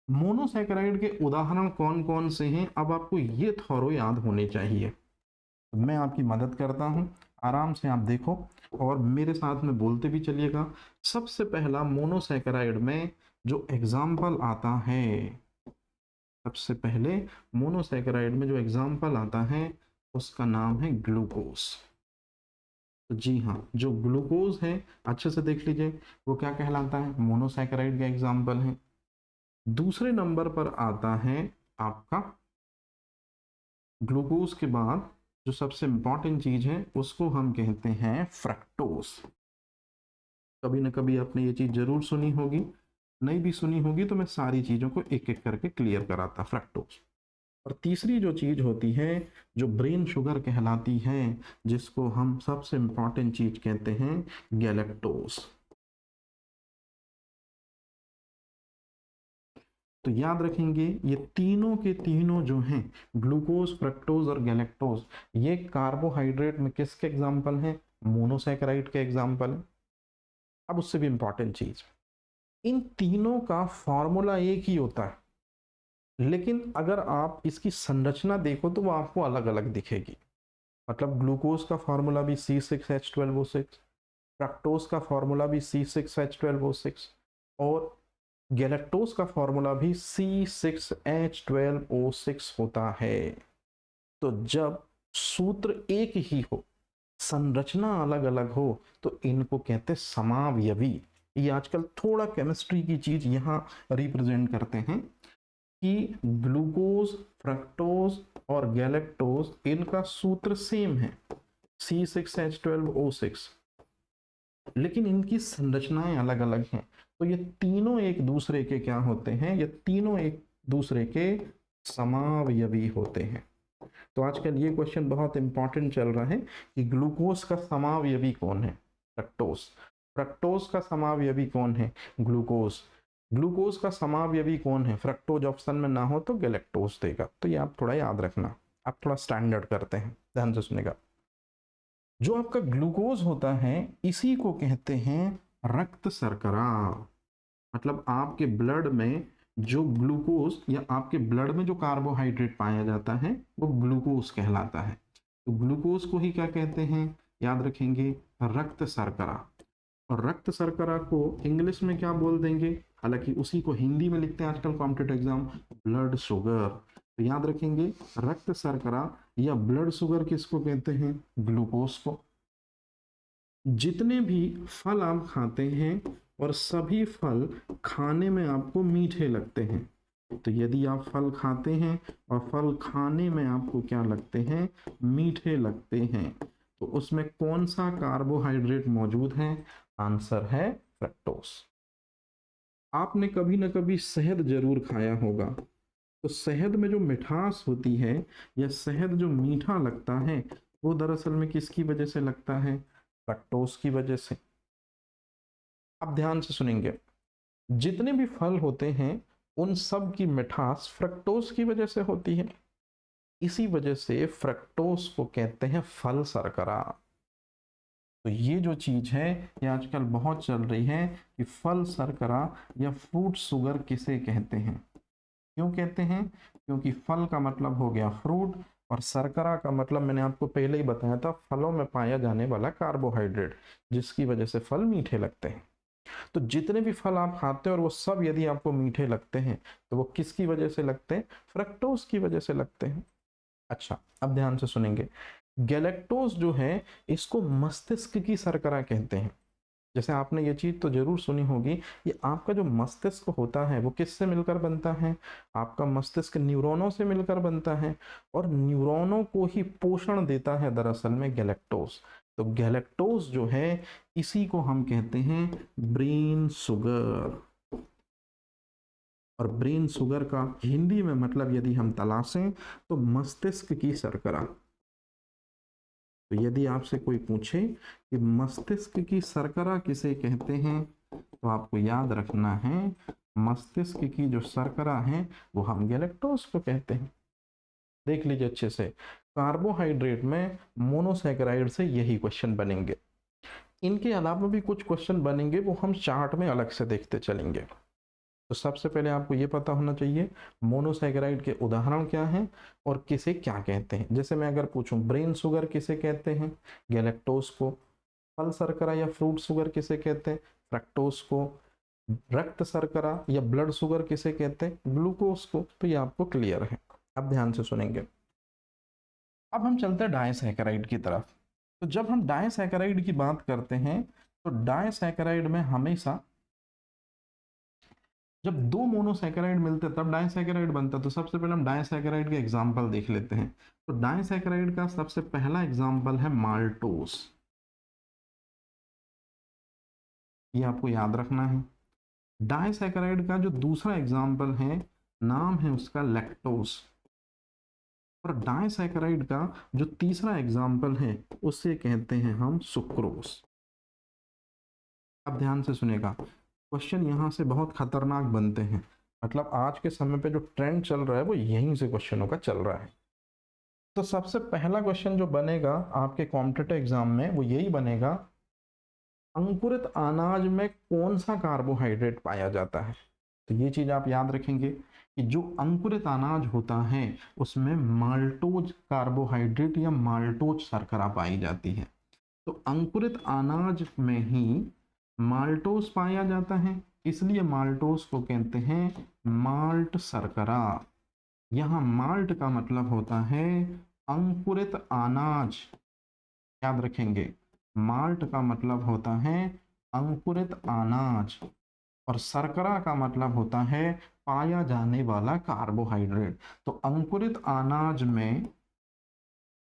मोनोसैकेराइड के उदाहरण कौन कौन से हैं, अब आपको ये थोरो याद होने चाहिए। तो मैं आपकी मदद करता हूं, आराम से आप देखो और मेरे साथ में बोलते भी चलिएगा। सबसे पहला मोनोसैकेराइड में जो एग्जाम्पल आता है, सबसे पहले मोनोसैकेराइड में जो एग्जाम्पल आता है उसका नाम है ग्लूकोज। तो जी हाँ, जो ग्लूकोज है अच्छे से देख लीजिए, वो क्या कहलाता है? मोनोसैकेराइड का एग्जाम्पल है। दूसरे नंबर पर आता है आपका ग्लूकोज के बाद जो सबसे इंपॉर्टेंट चीज है उसको हम कहते हैं फ्रक्टोज। कभी ना कभी आपने ये चीज जरूर सुनी होगी, नहीं भी सुनी होगी तो मैं सारी चीजों को एक एक करके क्लियर कराता। फ्रक्टोज। और तीसरी जो चीज होती है, जो ब्रेन शुगर कहलाती है, जिसको हम सबसे इंपॉर्टेंट चीज कहते हैं गैलेक्टोज। तो याद रखेंगे ये तीनों के तीनों जो हैं, ग्लूकोज, फ्रक्टोज और गैलेक्टोज, ये कार्बोहाइड्रेट में किसके एग्जाम्पल हैं? मोनोसैकेराइड के एग्जाम्पल है। अब उससे भी इंपॉर्टेंट चीज, इन तीनों का फॉर्मूला एक ही होता है, लेकिन अगर आप इसकी संरचना देखो तो वो आपको अलग अलग दिखेगी। मतलब ग्लूकोज का फॉर्मूला भी C6H12O6, फ्रक्टोज का फॉर्मूला भी C6H12O6, और गैलेक्टोज का फॉर्मूला भी C6H12O6 होता है। तो जब सूत्र एक ही हो, संरचना अलग अलग हो, तो इनको कहते हैं समावयवी। ये आजकल थोड़ा केमिस्ट्री की चीज यहाँ रिप्रेजेंट करते हैं कि ग्लूकोज, फ्रक्टोज और गैलेक्टोज, इनका सूत्र सेम है C6H12O6, लेकिन इनकी संरचनाएं अलग अलग हैं। तो ये तीनों एक दूसरे के क्या होते हैं? ये तीनों एक दूसरे के समावयवी होते हैं। तो आजकल ये क्वेश्चन बहुत इंपॉर्टेंट चल रहा है कि ग्लूकोज का समावयवी कौन है? फ्रक्टोज। फ्रक्टोज का समावयवी कौन है? ग्लूकोज। ग्लूकोज का समावयवी कौन है? फ्रक्टोज ऑप्शन में ना हो तो गैलेक्टोज देगा। तो ये आप थोड़ा याद रखना। आप थोड़ा स्टैंडर्ड करते हैं, ध्यान से सुनेगा। जो आपका ग्लूकोज होता है इसी को कहते हैं रक्त शर्करा। मतलब आपके ब्लड में जो ग्लूकोज, या आपके ब्लड में जो कार्बोहाइड्रेट पाया जाता है वो ग्लूकोज कहलाता है। तो ग्लूकोज को ही क्या कहते हैं? याद रखेंगे, रक्त शर्करा। और रक्त शर्करा को इंग्लिश में क्या बोल देंगे? हालांकि उसी को हिंदी में लिखते हैं आजकल कॉम्पिटिटिव एग्जाम, ब्लड शुगर। तो याद रखेंगे, रक्त शर्करा या ब्लड शुगर किसको कहते हैं? ग्लूकोज को। जितने भी फल आप खाते हैं, और सभी फल खाने में आपको मीठे लगते हैं, तो यदि आप फल खाते हैं और फल खाने में आपको क्या लगते हैं, मीठे लगते हैं, तो उसमें कौन सा कार्बोहाइड्रेट मौजूद है? आंसर है फ्रक्टोज। आपने कभी ना कभी शहद जरूर खाया होगा, तो शहद में जो मिठास होती है या शहद जो मीठा लगता है, वो दरअसल में किसकी वजह से लगता है? फ्रक्टोज की वजह से। आप ध्यान से सुनेंगे, जितने भी फल होते हैं उन सब की मिठास फ्रक्टोज की वजह से होती है। इसी वजह से फ्रक्टोज को कहते हैं फल शर्करा। तो ये जो चीज है ये आजकल बहुत चल रही है कि फल शर्करा या फ्रूट शुगर किसे कहते हैं। क्यों कहते हैं? क्योंकि फल का मतलब हो गया फ्रूट और शर्करा का मतलब मैंने आपको पहले ही बताया था, फलों में पाया जाने वाला कार्बोहाइड्रेट, जिसकी वजह से फल मीठे लगते हैं। तो जितने भी फल आप खाते हैं और वो सब यदि आपको मीठे लगते हैं, तो वो किसकी वजह से लगते हैं? फ्रक्टोज की वजह से लगते हैं। अच्छा, अब ध्यान से सुनेंगे, गैलेक्टोज जो है इसको मस्तिष्क की शर्करा कहते हैं। जैसे आपने ये चीज तो जरूर सुनी होगी, ये आपका जो मस्तिष्क होता है वो किससे मिलकर बनता है? आपका मस्तिष्क न्यूरॉनों से मिलकर बनता है, और न्यूरॉनों को ही पोषण देता है दरअसल में गैलेक्टोज। तो गैलेक्टोज जो है इसी को हम कहते हैं ब्रेन शुगर। और ब्रेन शुगर का हिंदी में मतलब यदि हम तलाशें तो मस्तिष्क की शर्करा। तो यदि आपसे कोई पूछे कि मस्तिष्क की शर्करा किसे कहते हैं, तो आपको याद रखना है मस्तिष्क की जो शर्करा है वो हम गैलेक्टोज को कहते हैं। देख लीजिए अच्छे से, कार्बोहाइड्रेट में मोनोसैकेराइड से यही क्वेश्चन बनेंगे। इनके अलावा भी कुछ क्वेश्चन बनेंगे, वो हम चार्ट में अलग से देखते चलेंगे। तो सबसे पहले आपको ये पता होना चाहिए मोनोसैकेराइड के उदाहरण क्या हैं और किसे क्या कहते हैं। जैसे मैं अगर पूछूं ब्रेन शुगर किसे कहते हैं? गैलेक्टोज को। फल शर्करा या फ्रूट शुगर किसे कहते हैं? फ्रक्टोज को। रक्त शर्करा या ब्लड शुगर किसे कहते हैं? ग्लूकोज को। तो ये आपको क्लियर है। अब ध्यान से सुनेंगे, अब हम चलते हैं डायसैकेराइड की तरफ। तो जब हम डायसैकेराइड की बात करते हैं, तो डायसैकेराइड में हमेशा जब दो मोनोसैकेराइड मिलते हैं तब डायसैकेराइड बनता है। तो सबसे पहले हम डायसैकेराइड के एग्जांपल देख लेते हैं। तो डायसैकेराइड का सबसे पहला एग्जांपल है माल्टोज। ये आपको याद रखना है। डायसैकेराइड का जो दूसरा एग्जांपल है, नाम है उसका लैक्टोज। और डायसैकेराइड का जो तीसरा एग्जांपल है उसे कहते हैं हम सुक्रोज। अब ध्यान से सुनेगा, क्वेश्चन यहाँ से बहुत खतरनाक बनते हैं। मतलब आज के समय पे जो ट्रेंड चल रहा है वो यहीं से क्वेश्चनों का चल रहा है। तो सबसे पहला क्वेश्चन जो बनेगा आपके कॉम्पिटिटिव एग्जाम में वो यही बनेगा, अंकुरित अनाज में कौन सा कार्बोहाइड्रेट पाया जाता है? तो ये चीज आप याद रखेंगे कि जो अंकुरित अनाज होता है उसमें माल्टोज कार्बोहाइड्रेट या माल्टोज शर्करा पाई जाती है। तो अंकुरित अनाज में ही माल्टोज पाया जाता है, इसलिए माल्टोज को कहते हैं माल्ट शर्करा। यहाँ माल्ट का मतलब होता है अंकुरित अनाज। याद रखेंगे, माल्ट का मतलब होता है अंकुरित अनाज, और शर्करा का मतलब होता है पाया जाने वाला कार्बोहाइड्रेट। तो अंकुरित अनाज में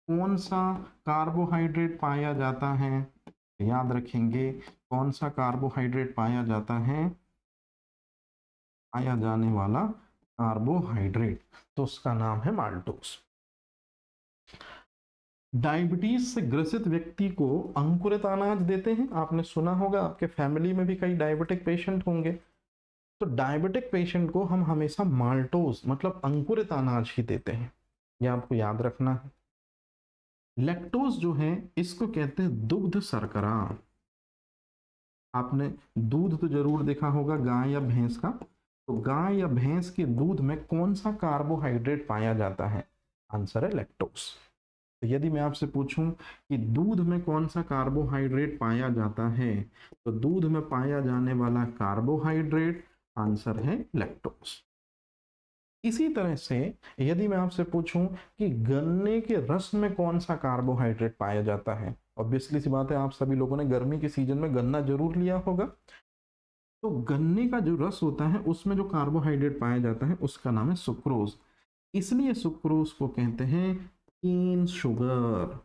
कौन सा कार्बोहाइड्रेट पाया जाता है? याद रखेंगे, कौन सा कार्बोहाइड्रेट पाया जाता है? पाया जाने वाला कार्बोहाइड्रेट, तो उसका नाम है माल्टोज। डायबिटीज से ग्रसित व्यक्ति को अंकुरित अनाज देते हैं। आपने सुना होगा, आपके फैमिली में भी कई डायबिटिक पेशेंट होंगे। तो डायबिटिक पेशेंट को हम हमेशा माल्टोज मतलब अंकुरित अनाज ही देते हैं, ये आपको याद रखना है। लैक्टोज जो है इसको कहते हैं दुग्ध शर्करा। आपने दूध तो जरूर देखा होगा गाय या भैंस का, तो गाय या भैंस के दूध में कौन सा कार्बोहाइड्रेट पाया जाता है? आंसर है लैक्टोज। तो यदि मैं आपसे पूछूं कि दूध में कौन सा कार्बोहाइड्रेट पाया जाता है, तो दूध में पाया जाने वाला कार्बोहाइड्रेट आंसर है लैक्टोज। इसी तरह से यदि मैं आपसे पूछूं कि गन्ने के रस में कौन सा कार्बोहाइड्रेट पाया जाता है, ऑब्वियसली सी बात है आप सभी लोगों ने गर्मी के सीजन में गन्ना जरूर लिया होगा। तो गन्ने का जो रस होता है उसमें जो कार्बोहाइड्रेट पाया जाता है उसका नाम है सुक्रोज। इसलिए सुक्रोज को कहते हैं केन शुगर।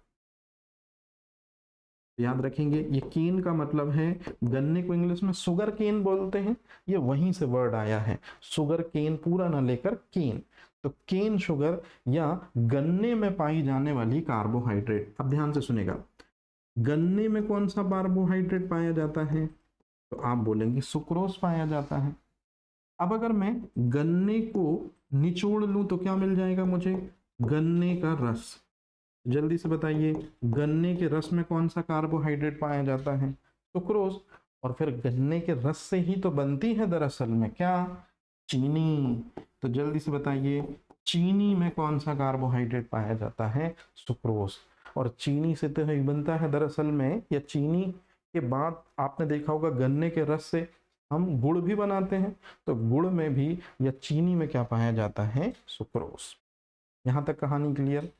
याद रखेंगे, ये केन का मतलब है, गन्ने को इंग्लिश में शुगर केन बोलते हैं, ये वहीं से वर्ड आया है, शुगर केन पूरा ना लेकर केन। तो केन शुगर या गन्ने में पाई जाने वाली कार्बोहाइड्रेट। अब ध्यान से सुनेगा, गन्ने में कौन सा कार्बोहाइड्रेट पाया जाता है, तो आप बोलेंगे सुक्रोज पाया जाता है। अब अगर मैं गन्ने को निचोड़ लूं तो क्या मिल जाएगा मुझे, गन्ने का रस। जल्दी से बताइए, गन्ने के रस में कौन सा कार्बोहाइड्रेट पाया जाता है, सुक्रोज। और फिर गन्ने के रस से ही तो बनती है दरअसल में क्या, चीनी। तो जल्दी से बताइए, चीनी में कौन सा कार्बोहाइड्रेट पाया जाता है, सुक्रोज। और चीनी से तो ही बनता है दरअसल में, या चीनी के बाद आपने देखा होगा गन्ने के रस से हम गुड़ भी बनाते हैं, तो गुड़ में भी या चीनी में क्या पाया जाता है, सुक्रोज। यहां तक कहानी क्लियर।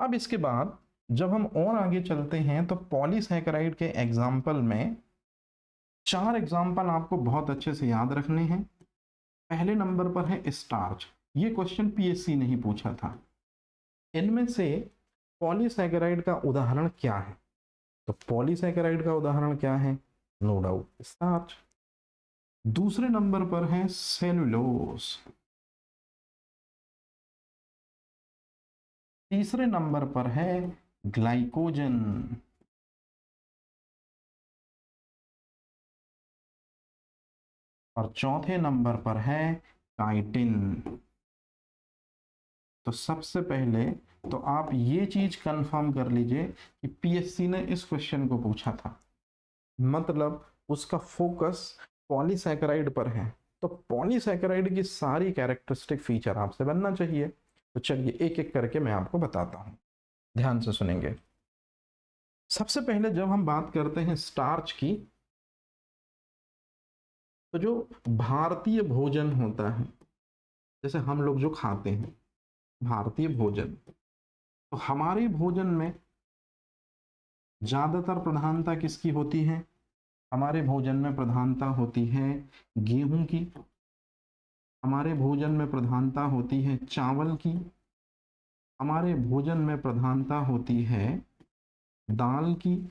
अब इसके बाद जब हम और आगे चलते हैं तो पॉलीसैकेराइड के एग्जाम्पल में 4 एग्जाम्पल आपको बहुत अच्छे से याद रखने हैं। पहले नंबर पर है स्टार्च। ये क्वेश्चन पीएससी ने ही पूछा था। इनमें से पॉलीसैकेराइड का उदाहरण क्या है, तो पॉलीसैकेराइड का उदाहरण क्या है, नो डाउट स्टार्च। दूसरे नंबर पर है सेलुलोज। तीसरे नंबर पर है ग्लाइकोजन। और चौथे नंबर पर है काइटिन। तो सबसे पहले तो आप ये चीज कंफर्म कर लीजिए कि पीएससी ने इस क्वेश्चन को पूछा था, मतलब उसका फोकस पॉलीसैकेराइड पर है, तो पॉलीसैकेराइड की सारी कैरेक्टरिस्टिक फीचर आपसे बनना चाहिए। तो चलिए एक एक करके मैं आपको बताता हूं, ध्यान से सुनेंगे। सबसे पहले जब हम बात करते हैं स्टार्च की, तो जो भारतीय भोजन होता है, जैसे हम लोग जो खाते हैं भारतीय भोजन, तो हमारे भोजन में ज्यादातर प्रधानता किसकी होती है, हमारे भोजन में प्रधानता होती है गेहूं की, हमारे भोजन में प्रधानता होती है चावल की, हमारे भोजन में प्रधानता होती है दाल की,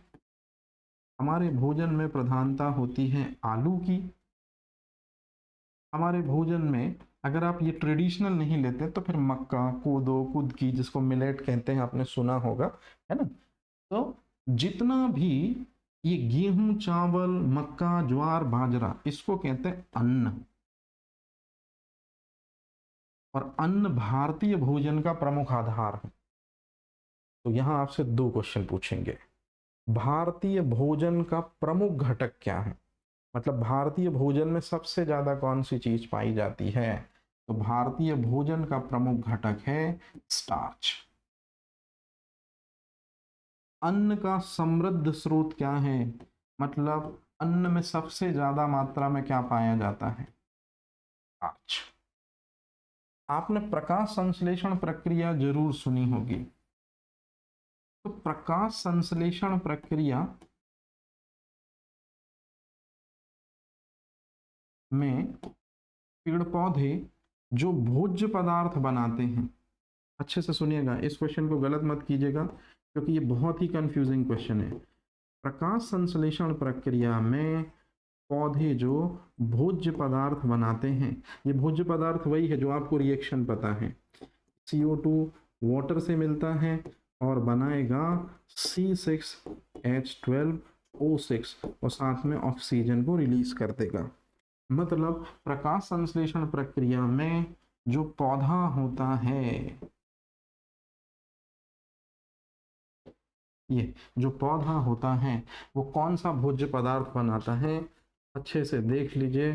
हमारे भोजन में प्रधानता होती है आलू की, हमारे भोजन में अगर आप ये ट्रेडिशनल नहीं लेते तो फिर मक्का, कोदो, कुदकी, जिसको मिलेट कहते हैं, आपने सुना होगा, है ना। तो जितना भी ये गेहूं, चावल, मक्का, ज्वार, बाजरा, इसको कहते हैं अन्न। और अन्न भारतीय भोजन का प्रमुख आधार है। तो यहां आपसे 2 क्वेश्चन पूछेंगे, भारतीय भोजन का प्रमुख घटक क्या है, मतलब भारतीय भोजन में सबसे ज्यादा कौन सी चीज पाई जाती है, तो भारतीय भोजन का प्रमुख घटक है स्टार्च। अन्न का समृद्ध स्रोत क्या है, मतलब अन्न में सबसे ज्यादा मात्रा में क्या पाया जाता है, स्टार्च। आपने प्रकाश संश्लेषण प्रक्रिया जरूर सुनी होगी। तो प्रकाश संश्लेषण प्रक्रिया में पेड़ पौधे जो भोज्य पदार्थ बनाते हैं, अच्छे से सुनिएगा, इस क्वेश्चन को गलत मत कीजिएगा क्योंकि ये बहुत ही कंफ्यूजिंग क्वेश्चन है। प्रकाश संश्लेषण प्रक्रिया में पौधे जो भोज्य पदार्थ बनाते हैं, ये भोज्य पदार्थ वही है जो आपको रिएक्शन पता है, CO2 वाटर से मिलता है और बनाएगा C6H12O6 और साथ में ऑक्सीजन को रिलीज कर देगा। मतलब प्रकाश संश्लेषण प्रक्रिया में जो पौधा होता है, ये जो पौधा होता है वो कौन सा भोज्य पदार्थ बनाता है, अच्छे से देख लीजिए,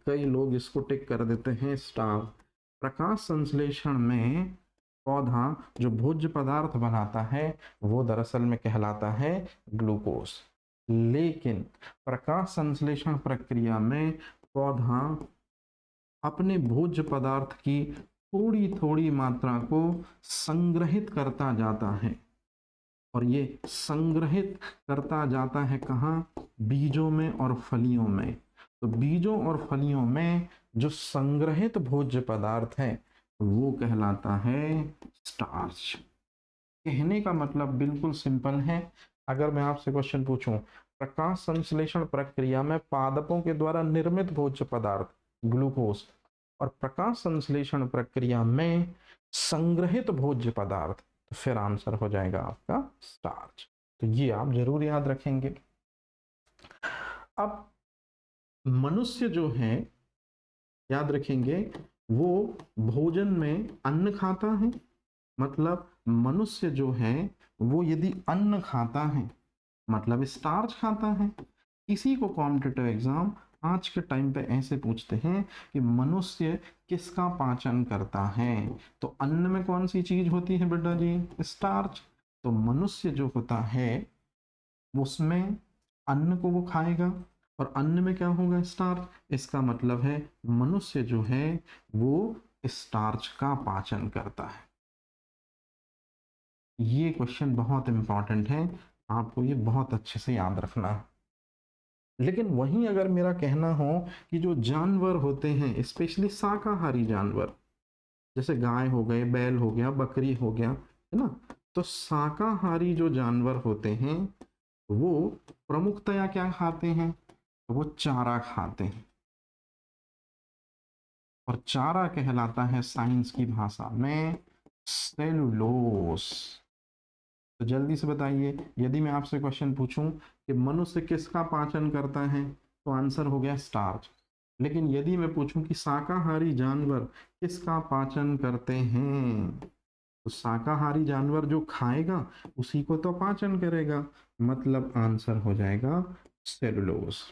कई लोग इसको टिक कर देते हैं स्टार। प्रकाश संश्लेषण में पौधा जो भोज्य पदार्थ बनाता है वो दरअसल में कहलाता है ग्लूकोज। लेकिन प्रकाश संश्लेषण प्रक्रिया में पौधा अपने भोज्य पदार्थ की थोड़ी थोड़ी मात्रा को संग्रहित करता जाता है। और ये संग्रहित करता जाता है कहाँ, बीजों में और फलियों में। तो बीजों और फलियों में जो संग्रहित भोज्य पदार्थ है वो कहलाता है स्टार्च। कहने का मतलब बिल्कुल सिंपल है। अगर मैं आपसे क्वेश्चन पूछूं, प्रकाश संश्लेषण प्रक्रिया में पादपों के द्वारा निर्मित भोज्य पदार्थ ग्लूकोज और प्रकाश संश्लेषण प्रक्रिया में संग्रहित भोज्य पदार्थ, तो फिर आंसर हो जाएगा आपका स्टार्च। तो ये आप जरूर याद रखेंगे। अब मनुष्य जो है, याद रखेंगे, वो भोजन में अन्न खाता है। मतलब मनुष्य जो है वो यदि अन्न खाता है मतलब स्टार्च खाता है। इसी को कॉम्पिटिटिव एग्जाम आज के टाइम पे ऐसे पूछते हैं कि मनुष्य किसका पाचन करता है। तो अन्न में कौन सी चीज होती है बेटा जी, स्टार्च। तो मनुष्य जो होता है उसमें अन्न को वो खाएगा और अन्न में क्या होगा, स्टार्च। इसका मतलब है मनुष्य जो है वो स्टार्च का पाचन करता है। ये क्वेश्चन बहुत इंपॉर्टेंट है, आपको ये बहुत अच्छे से याद रखना है। लेकिन वहीं अगर मेरा कहना हो कि जो जानवर होते हैं स्पेशली शाकाहारी जानवर, जैसे गाय हो गए, बैल हो गया, बकरी हो गया, है ना, तो शाकाहारी जो जानवर होते हैं वो प्रमुखतया क्या खाते हैं, तो वो चारा खाते हैं। और चारा कहलाता है साइंस की भाषा में सेलुलोस। तो जल्दी से बताइए, यदि मैं आपसे क्वेश्चन पूछूं कि मनुष्य किसका पाचन करता है, तो आंसर हो गया स्टार्च। लेकिन यदि मैं पूछूं कि शाकाहारी जानवर किसका पाचन करते हैं, तो शाकाहारी जानवर जो खाएगा उसी को तो पाचन करेगा, मतलब आंसर हो जाएगा सेलुलोस।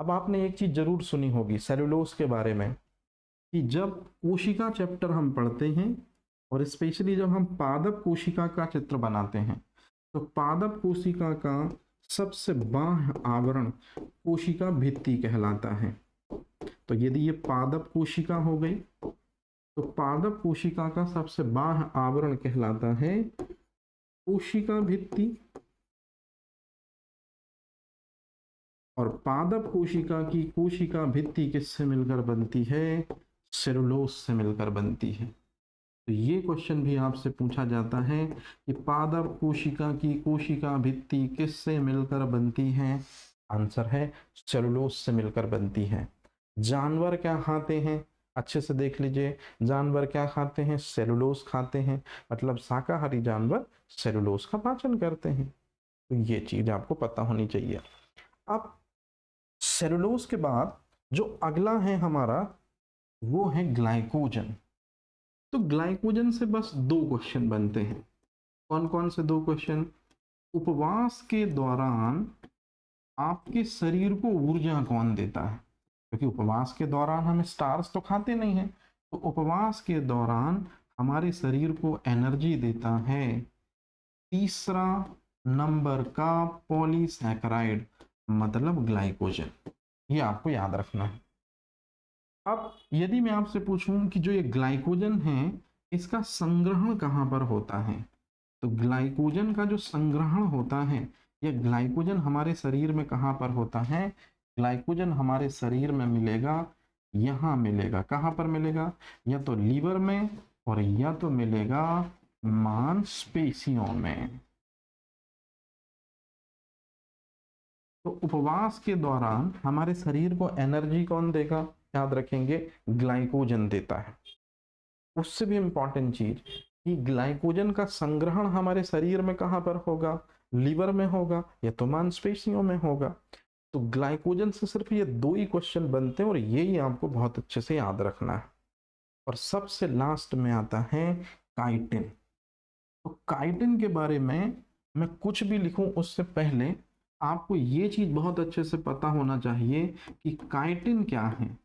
अब आपने एक चीज जरूर सुनी होगी सेलुलोस के बारे में कि जब कोशिका चैप्टर हम पढ़ते हैं और स्पेशली जब हम पादप कोशिका का चित्र बनाते हैं, तो पादप कोशिका का सबसे बाह्य आवरण कोशिका भित्ति कहलाता है। तो यदि ये पादप कोशिका हो गई, तो पादप कोशिका का सबसे बाह्य आवरण कहलाता है कोशिका भित्ति। और पादप कोशिका की कोशिका भित्ति किससे मिलकर बनती है, सेलुलोस से मिलकर बनती है। तो ये क्वेश्चन भी आपसे पूछा जाता है कि पादप कोशिका की कोशिका भित्ति किससे मिलकर बनती है, आंसर है सेलुलोस से मिलकर बनती है। जानवर क्या खाते हैं, अच्छे से देख लीजिए, जानवर क्या खाते हैं, सेलुलोस खाते हैं, मतलब शाकाहारी जानवर सेलुलोस का पाचन करते हैं। तो ये चीज आपको पता होनी चाहिए। अब सेलुलोस के बाद जो अगला है हमारा वो है ग्लाइकोजन। तो ग्लाइकोजन से बस दो क्वेश्चन बनते हैं। कौन कौन से दो क्वेश्चन, उपवास के दौरान आपके शरीर को ऊर्जा कौन देता है, क्योंकि उपवास के दौरान हम स्टार्च तो खाते नहीं हैं। तो उपवास के दौरान हमारे शरीर को एनर्जी देता है तीसरा नंबर का पॉलीसैकेराइड, मतलब ग्लाइकोजन। ये आपको याद रखना है। अब यदि मैं आपसे पूछूं कि जो ये ग्लाइकोजन है इसका संग्रहण कहाँ पर होता है, तो ग्लाइकोजन का जो संग्रहण होता है, ये ग्लाइकोजन हमारे शरीर में कहाँ पर होता है, ग्लाइकोजन हमारे शरीर में मिलेगा, यहाँ मिलेगा। कहाँ पर मिलेगा, या तो लीवर में और या तो मिलेगा मांसपेशियों में। तो उपवास के दौरान हमारे शरीर को एनर्जी कौन देगा, याद रखेंगे ग्लाइकोजन देता है। उससे भी इंपॉर्टेंट चीज कि ग्लाइकोजन का संग्रहण हमारे शरीर में कहां पर होगा, लीवर में होगा या तो मांसपेशियों में होगा। तो ग्लाइकोजन से सिर्फ ये दो ही क्वेश्चन बनते हैं और ये ही आपको बहुत अच्छे से याद रखना है। और सबसे लास्ट में आता है काइटिन। तो काइटिन के बारे में मैं कुछ भी लिखूं उससे पहले आपको ये चीज बहुत अच्छे से पता होना चाहिए कि काइटिन क्या है।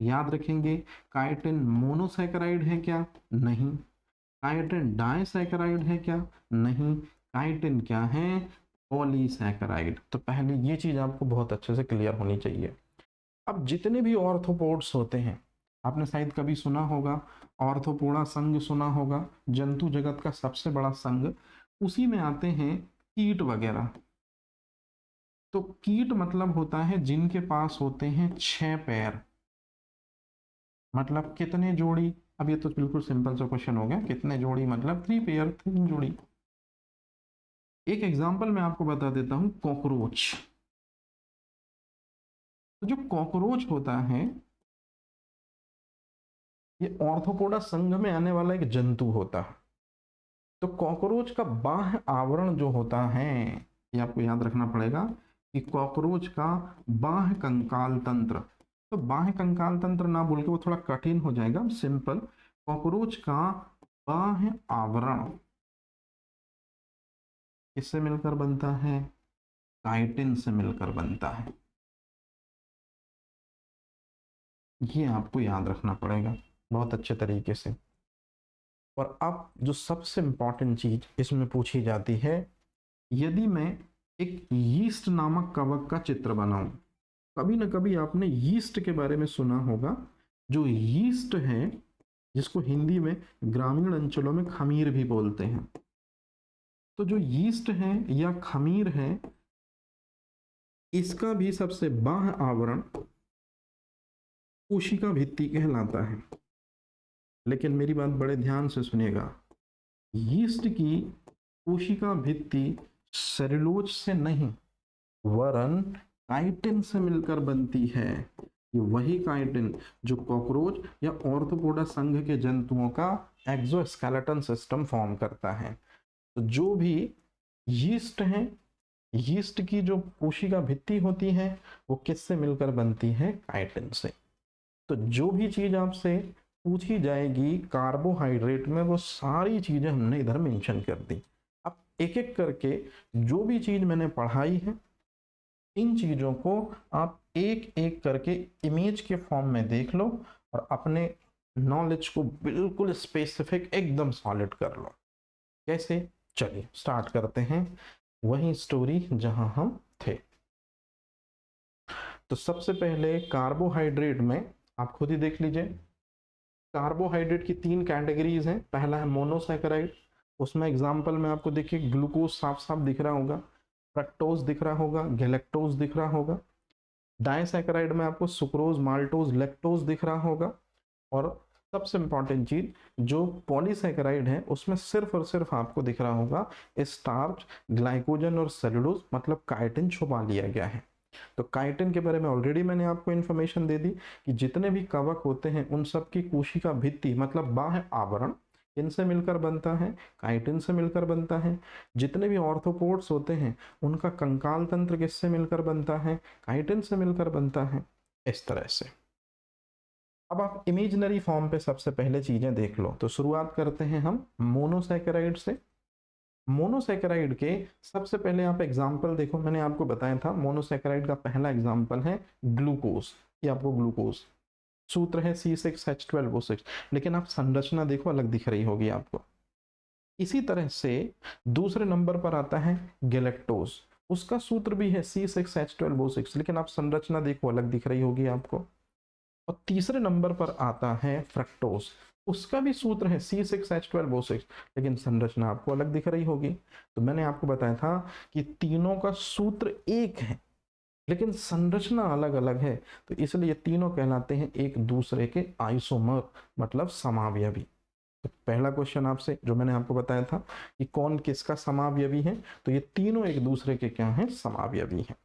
याद रखेंगे, काइटिन मोनोसैकेराइड है क्या, नहीं। काइटिन डाइसैकेराइड है क्या, नहीं। काइटिन क्या है, पॉलीसैकेराइड। तो पहले ये चीज आपको बहुत अच्छे से क्लियर होनी चाहिए। अब जितने भी ऑर्थोपोड्स होते हैं आपने शायद कभी सुना होगा ऑर्थोपोडा संघ सुना होगा, जंतु जगत का सबसे बड़ा संघ, उसी में आते हैं कीट वगैरह। तो कीट मतलब होता है जिनके पास होते हैं 6 पैर। मतलब कितने जोड़ी, अब ये तो बिल्कुल सिंपल सा क्वेश्चन हो गया, कितने जोड़ी मतलब 3 पेयर, 3 जोड़ी। एक एग्जांपल मैं आपको बता देता हूं, कॉकरोच। तो जो कॉकरोच होता है ये ऑर्थोपोडा संघ में आने वाला एक जंतु होता है। तो कॉकरोच का बाह्य आवरण जो होता है, ये आपको याद रखना पड़ेगा कि कॉकरोच का बाह्य कंकाल तंत्र, तो बाह्य कंकाल तंत्र ना बोल के वो थोड़ा कठिन हो जाएगा, सिंपल। कॉकरोच का बाह्य आवरण किससे मिलकर बनता है? काइटिन से मिलकर बनता है। ये आपको याद रखना पड़ेगा बहुत अच्छे तरीके से। और अब जो सबसे इंपॉर्टेंट चीज इसमें पूछी जाती है, यदि मैं एक यीस्ट नामक कवक का चित्र बनाऊं, कभी ना कभी आपने यीस्ट के बारे में सुना होगा। जो यीस्ट है, जिसको हिंदी में ग्रामीण अंचलों में खमीर भी बोलते हैं, तो जो यीस्ट है या खमीर है, इसका भी सबसे बाह्य आवरण कोशिका भित्ति कहलाता है। लेकिन मेरी बात बड़े ध्यान से सुनिएगा, यीस्ट की कोशिका भित्ति सेलुलोज से नहीं वरन काइटिन से मिलकर बनती है। ये वही काइटिन जो कॉकरोच या ऑर्थोपोडा संघ के जंतुओं का एक्सोस्केलेटन सिस्टम फॉर्म करता है। तो जो भी यीस्ट है, यीस्ट की जो कोशिका भित्ति होती है वो किससे मिलकर बनती है? काइटिन से। तो जो भी चीज आपसे पूछी जाएगी कार्बोहाइड्रेट में, वो सारी चीजें हमने इधर मेंशन कर दी। अब एक एक करके जो भी चीज मैंने पढ़ाई है, इन चीजों को आप एक एक करके इमेज के फॉर्म में देख लो और अपने नॉलेज को बिल्कुल स्पेसिफिक एकदम सॉलिड कर लो। कैसे? चलिए स्टार्ट करते हैं वही स्टोरी जहां हम थे। तो सबसे पहले कार्बोहाइड्रेट में आप खुद ही देख लीजिए, कार्बोहाइड्रेट की 3 कैटेगरीज हैं। पहला है मोनोसैकेराइड, उसमें एग्जांपल में आपको देखिए ग्लूकोज साफ साफ दिख रहा होगा, फ्रक्टोज दिख रहा होगा, गैलेक्टोज दिख रहा होगा। डाइसैकेराइड में आपको सुक्रोज, माल्टोज, लैक्टोज दिख रहा होगा। और सबसे इंपॉर्टेंट चीज जो पॉलीसैकेराइड है, उसमें सिर्फ और सिर्फ आपको दिख रहा होगा स्टार्च, ग्लाइकोजन और सेलुलोज, मतलब काइटिन छुपा लिया गया है। तो काइटिन के बारे में ऑलरेडी मैंने आपको इन्फॉर्मेशन दे दी कि जितने भी कवक होते हैं उन सब की कोशिका भित्ति मतलब बाह्य आवरण किनसे मिलकर बनता है? काइटिन से मिलकर बनता है। जितने भी ऑर्थोपोड्स होते हैं उनका कंकाल तंत्र किससे मिलकर बनता है? काइटिन से मिलकर बनता है। इस तरह से अब आप इमेजिनरी फॉर्म पे सबसे पहले चीजें देख लो। तो शुरुआत करते हैं हम मोनोसैकेराइड से। मोनोसैकेराइड के सबसे पहले आप एग्जाम्पल देखो, मैंने आपको बताया था मोनोसैकेराइड का पहला एग्जाम्पल है ग्लूकोज। ये आपको ग्लूकोज सूत्र है C6H12O6, लेकिन आप संरचना देखो अलग दिख रही होगी आपको। इसी तरह से दूसरे नंबर पर आता है गैलेक्टोज, उसका सूत्र भी है C6H12O6, लेकिन आप संरचना देखो अलग दिख रही होगी आपको। और तीसरे नंबर पर आता है फ्रक्टोज, उसका भी सूत्र है C6H12O6, लेकिन संरचना आपको अलग दिख रही होगी। तो मैंने आपको बताया था कि तीनों का सूत्र एक है लेकिन संरचना अलग अलग है, तो इसलिए तीनों कहलाते हैं एक दूसरे के आइसोमर, मतलब समावयवी। तो पहला क्वेश्चन आपसे जो मैंने आपको बताया था कि कौन किसका समावयवी है, तो ये तीनों एक दूसरे के क्या हैं? समावयवी हैं।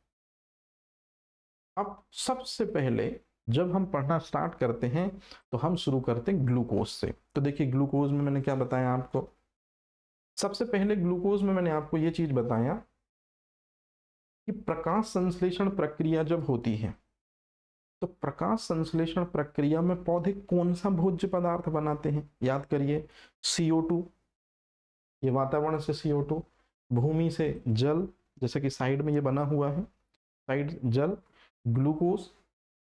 अब सबसे पहले जब हम पढ़ना स्टार्ट करते हैं तो हम शुरू करते हैं ग्लूकोज से। तो देखिए ग्लूकोज में मैंने क्या बताया आपको, सबसे पहले ग्लूकोज में मैंने आपको ये चीज बताया कि प्रकाश संश्लेषण प्रक्रिया जब होती है तो प्रकाश संश्लेषण प्रक्रिया में पौधे कौन सा भोज्य पदार्थ बनाते हैं? याद करिए, CO2, ये वातावरण से CO2, भूमि से जल, जैसे कि साइड में ये बना हुआ है, साइड जल, ग्लूकोज,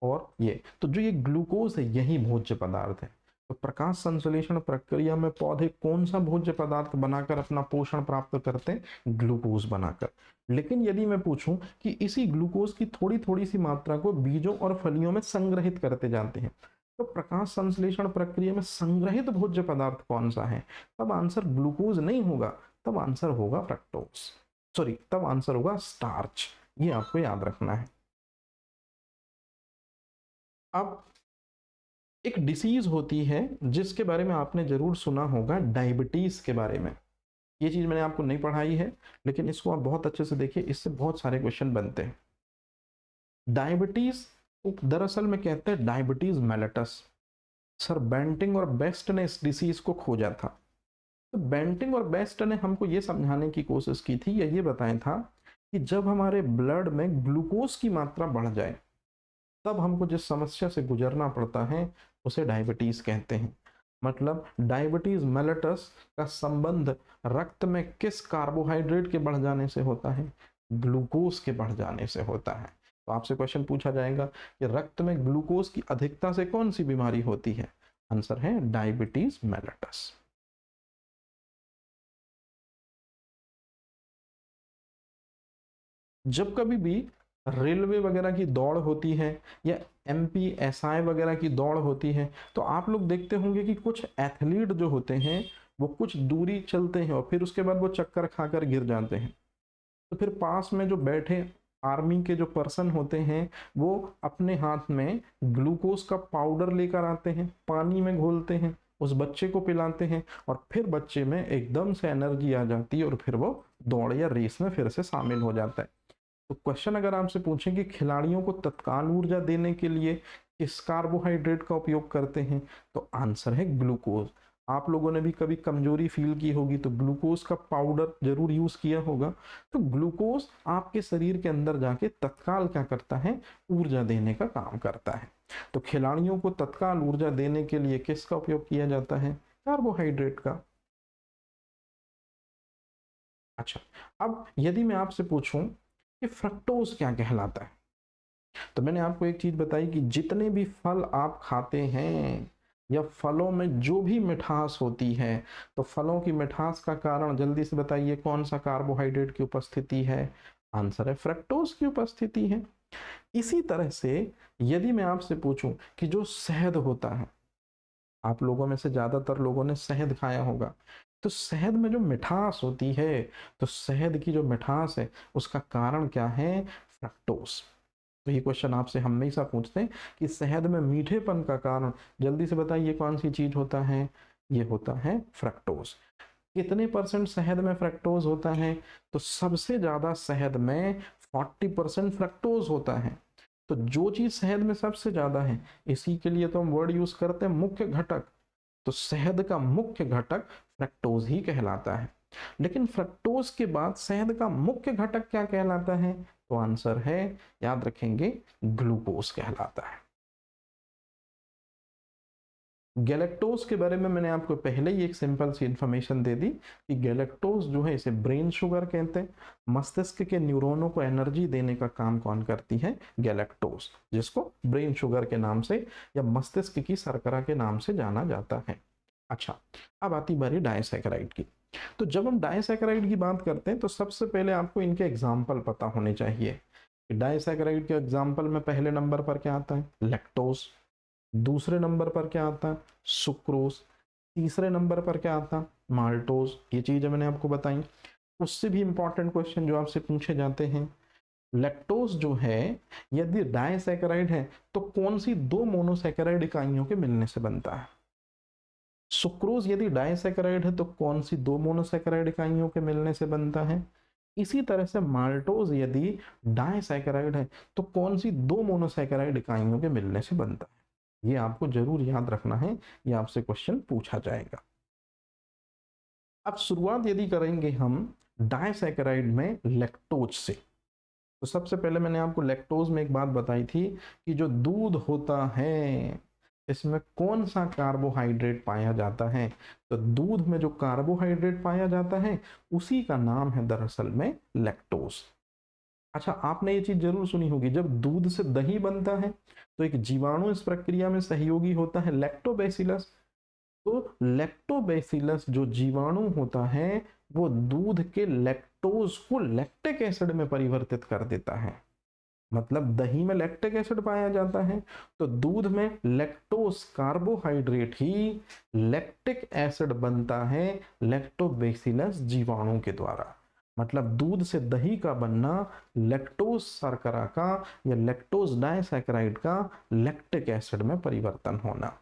और ये तो जो ये ग्लूकोज है यही भोज्य पदार्थ है। तो प्रकाश संश्लेषण प्रक्रिया में पौधे कौन सा भोज्य पदार्थ बनाकर अपना पोषण प्राप्त करते हैं? ग्लूकोज बनाकर। लेकिन यदि मैं पूछूं कि इसी ग्लूकोज की थोड़ी थोड़ी सी मात्रा को बीजों और फलियों में संग्रहित करते जाते हैं, तो प्रकाश संश्लेषण प्रक्रिया में संग्रहित भोज्य पदार्थ कौन सा है? तब आंसर ग्लूकोज नहीं होगा, तब आंसर होगा फ्रक्टोज, सॉरी तब आंसर होगा स्टार्च। ये आपको याद रखना है। अब एक डिसीज होती है जिसके बारे में आपने जरूर सुना होगा, डायबिटीज के बारे में। ये चीज मैंने आपको नहीं पढ़ाई है, लेकिन इसको आप बहुत अच्छे से देखिए, इससे बहुत सारे क्वेश्चन बनते हैं। डायबिटीज दरअसल में कहते हैं डायबिटीज मेलिटस। सर बेंटिंग और बेस्ट ने इस डिसीज को खोजा था। तो बेंटिंग और बेस्ट ने हमको ये समझाने की कोशिश की थी, या ये बताया था कि जब हमारे ब्लड में ग्लूकोज की मात्रा बढ़ जाए, तब हमको जिस समस्या से गुजरना पड़ता है उसे डायबिटीज कहते हैं। मतलब डायबिटीज मेलिटस का संबंध रक्त में किस कार्बोहाइड्रेट के बढ़ जाने से होता है? ग्लूकोज के बढ़ जाने से होता है। तो आपसे क्वेश्चन पूछा जाएगा कि रक्त में ग्लूकोज की अधिकता से कौन सी बीमारी होती है? आंसर है डायबिटीज मेलिटस। जब कभी भी रेलवे वगैरह की दौड़ होती है या एमपीएसआई वगैरह की दौड़ होती है, तो आप लोग देखते होंगे कि कुछ एथलीट जो होते हैं वो कुछ दूरी चलते हैं और फिर उसके बाद वो चक्कर खाकर गिर जाते हैं। तो फिर पास में जो बैठे आर्मी के जो पर्सन होते हैं वो अपने हाथ में ग्लूकोज का पाउडर लेकर आते हैं, पानी में घोलते हैं, उस बच्चे को पिलाते हैं और फिर बच्चे में एकदम से एनर्जी आ जाती है और फिर वो दौड़ या रेस में फिर से शामिल हो जाता है। तो क्वेश्चन अगर आपसे पूछें कि खिलाड़ियों को तत्काल ऊर्जा देने के लिए किस कार्बोहाइड्रेट का उपयोग करते हैं, तो आंसर है ग्लूकोज। आप लोगों ने भी कभी कमजोरी फील की होगी तो ग्लूकोज का पाउडर जरूर यूज किया होगा। तो ग्लूकोज आपके शरीर के अंदर जाके तत्काल क्या करता है? ऊर्जा देने का काम करता है। तो खिलाड़ियों को तत्काल ऊर्जा देने के लिए किसका उपयोग किया जाता है? कार्बोहाइड्रेट का। अच्छा, अब यदि मैं आपसे पूछूं कि फ्रक्टोज क्या कहलाता है, तो मैंने आपको एक चीज बताई कि जितने भी फल आप खाते हैं या फलों में जो भी मिठास होती है, तो फलों की मिठास का कारण जल्दी से बताइए कौन सा कार्बोहाइड्रेट की उपस्थिति है? आंसर है फ्रक्टोज की उपस्थिति है। इसी तरह से यदि मैं आपसे पूछूं कि जो शहद होता है, आप लोगों में से ज्यादातर लोगों ने शहद खाया होगा, तो शहद में जो मिठास होती है, तो शहद की जो मिठास है उसका कारण क्या है? फ्रक्टोज। तो ये क्वेश्चन आपसे हमेशा पूछते हैं कि शहद में मीठेपन का कारण जल्दी से बताइए कौन सी चीज होता है? ये होता है फ्रक्टोज। कितने परसेंट शहद में फ्रक्टोज होता है? तो सबसे ज्यादा शहद में 40% फ्रक्टोज होता है। तो जो चीज शहद में सबसे ज्यादा है, इसी के लिए तो हम वर्ड यूज करते हैं मुख्य घटक। तो शहद का मुख्य घटक फ्रक्टोज ही कहलाता है। लेकिन फ्रक्टोज के बाद शहद का मुख्य घटक क्या कहलाता है? तो आंसर है, याद रखेंगे, ग्लूकोज कहलाता है। गैलेक्टोज के बारे में मैंने आपको पहले ही एक सिंपल सी इंफॉर्मेशन दे दी कि गैलेक्टोज जो है इसे ब्रेन शुगर कहते हैं। मस्तिष्क के न्यूरॉनों को एनर्जी देने का काम कौन करती है? गैलेक्टोज, जिसको ब्रेन शुगर के नाम से या मस्तिष्क की शर्करा के नाम से जाना जाता है। अच्छा, अब आती बारी डायसैकेराइड की। तो जब हम डायसैकेराइड की बात करते हैं तो सबसे पहले आपको इनके एग्जाम्पल पता होने चाहिए। डायसैकेराइड के एग्जाम्पल में पहले नंबर पर क्या आता है? लैक्टोज। दूसरे नंबर पर क्या आता है? सुक्रोज। तीसरे नंबर पर क्या आता है? माल्टोज। ये चीजें मैंने आपको बताई। उससे भी इंपॉर्टेंट क्वेश्चन जो आपसे पूछे जाते हैं, लैक्टोज जो है यदि डायसैकेराइड है तो कौन सी दो मोनोसैकेराइड इकाइयों के मिलने से बनता है? सुक्रोज यदि डायसैकेराइड है तो कौन सी दो मोनोसैकेराइड इकाइयों के मिलने से बनता है? इसी तरह से माल्टोज यदि डायसैकेराइड है तो कौन सी दो मोनोसैकेराइड इकाइयों के मिलने से बनता है? ये आपको जरूर याद रखना है, ये आपसे क्वेश्चन पूछा जाएगा। अब शुरुआत यदि करेंगे हम डायसैकेराइड में लैक्टोज से, तो सबसे पहले मैंने आपको लैक्टोज में एक बात बताई थी कि जो दूध होता है इसमें कौन सा कार्बोहाइड्रेट पाया जाता है? तो दूध में जो कार्बोहाइड्रेट पाया जाता है उसी का नाम है दरअसल में लैक्टोज। अच्छा, आपने ये चीज जरूर सुनी होगी, जब दूध से दही बनता है तो एक जीवाणु इस प्रक्रिया में सहयोगी होता है, लैक्टोबैसिलस। तो लैक्टोबैसिलस जो जीवाणु होता है वो दूध के लैक्टोज को लैक्टिक एसिड में परिवर्तित कर देता है। मतलब दही में लैक्टिक एसिड पाया जाता है, तो दूध में लैक्टोज कार्बोहाइड्रेट ही लैक्टिक एसिड बनता है लैक्टोबैसिलस जीवाणु के द्वारा। मतलब दूध से दही का बनना लैक्टोज शर्करा का या लैक्टोज डाइसैकेराइड का लैक्टिक एसिड में परिवर्तन होना।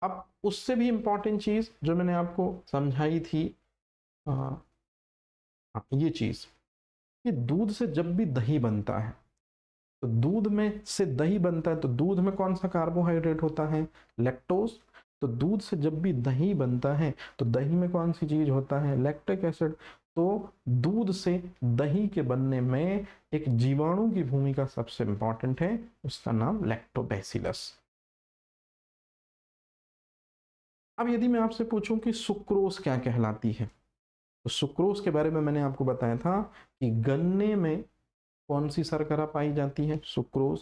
अब उससे भी इंपॉर्टेंट चीज जो मैंने आपको समझाई थी, ये चीज कि दूध से जब भी दही बनता है, तो दूध में से दही बनता है, तो दूध में कौन सा कार्बोहाइड्रेट होता है? लैक्टोज। तो दूध से जब भी दही बनता है, तो दही में कौन सी चीज होता है? Lactic acid. तो दूध से दही के बनने में एक जीवाणु की भूमिका सबसे इंपॉर्टेंट है, उसका नाम लैक्टोबैसिलस। अब यदि मैं आपसे पूछूं कि सुक्रोज क्या कहलाती है, तो सुक्रोज के बारे में मैंने आपको बताया था कि गन्ने में कौन सी शर्करा पाई जाती है? सुक्रोज।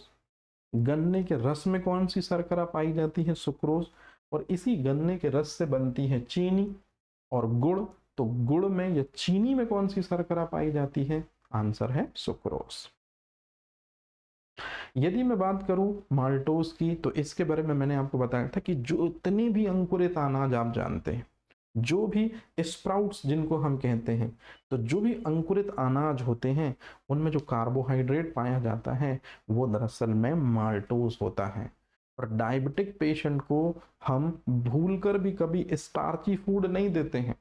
गन्ने के रस में कौन सी शर्करा पाई जाती है? सुक्रोज। और इसी गन्ने के रस से बनती है चीनी और गुड़। तो गुड़ में या चीनी में कौन सी शर्करा पाई जाती है? आंसर है सुक्रोज। यदि मैं बात करूं माल्टोज की, तो इसके बारे में मैंने आपको बताया था कि जो इतने भी अंकुरित अनाज आप जानते हैं, जो भी स्प्राउट्स जिनको हम कहते हैं, तो जो भी अंकुरित अनाज होते हैं, उनमें जो कार्बोहाइड्रेट पाया जाता है वो दरअसल में माल्टोज होता है। और डायबिटिक पेशेंट को हम भूलकर भी कभी स्टार्ची फूड नहीं देते हैं,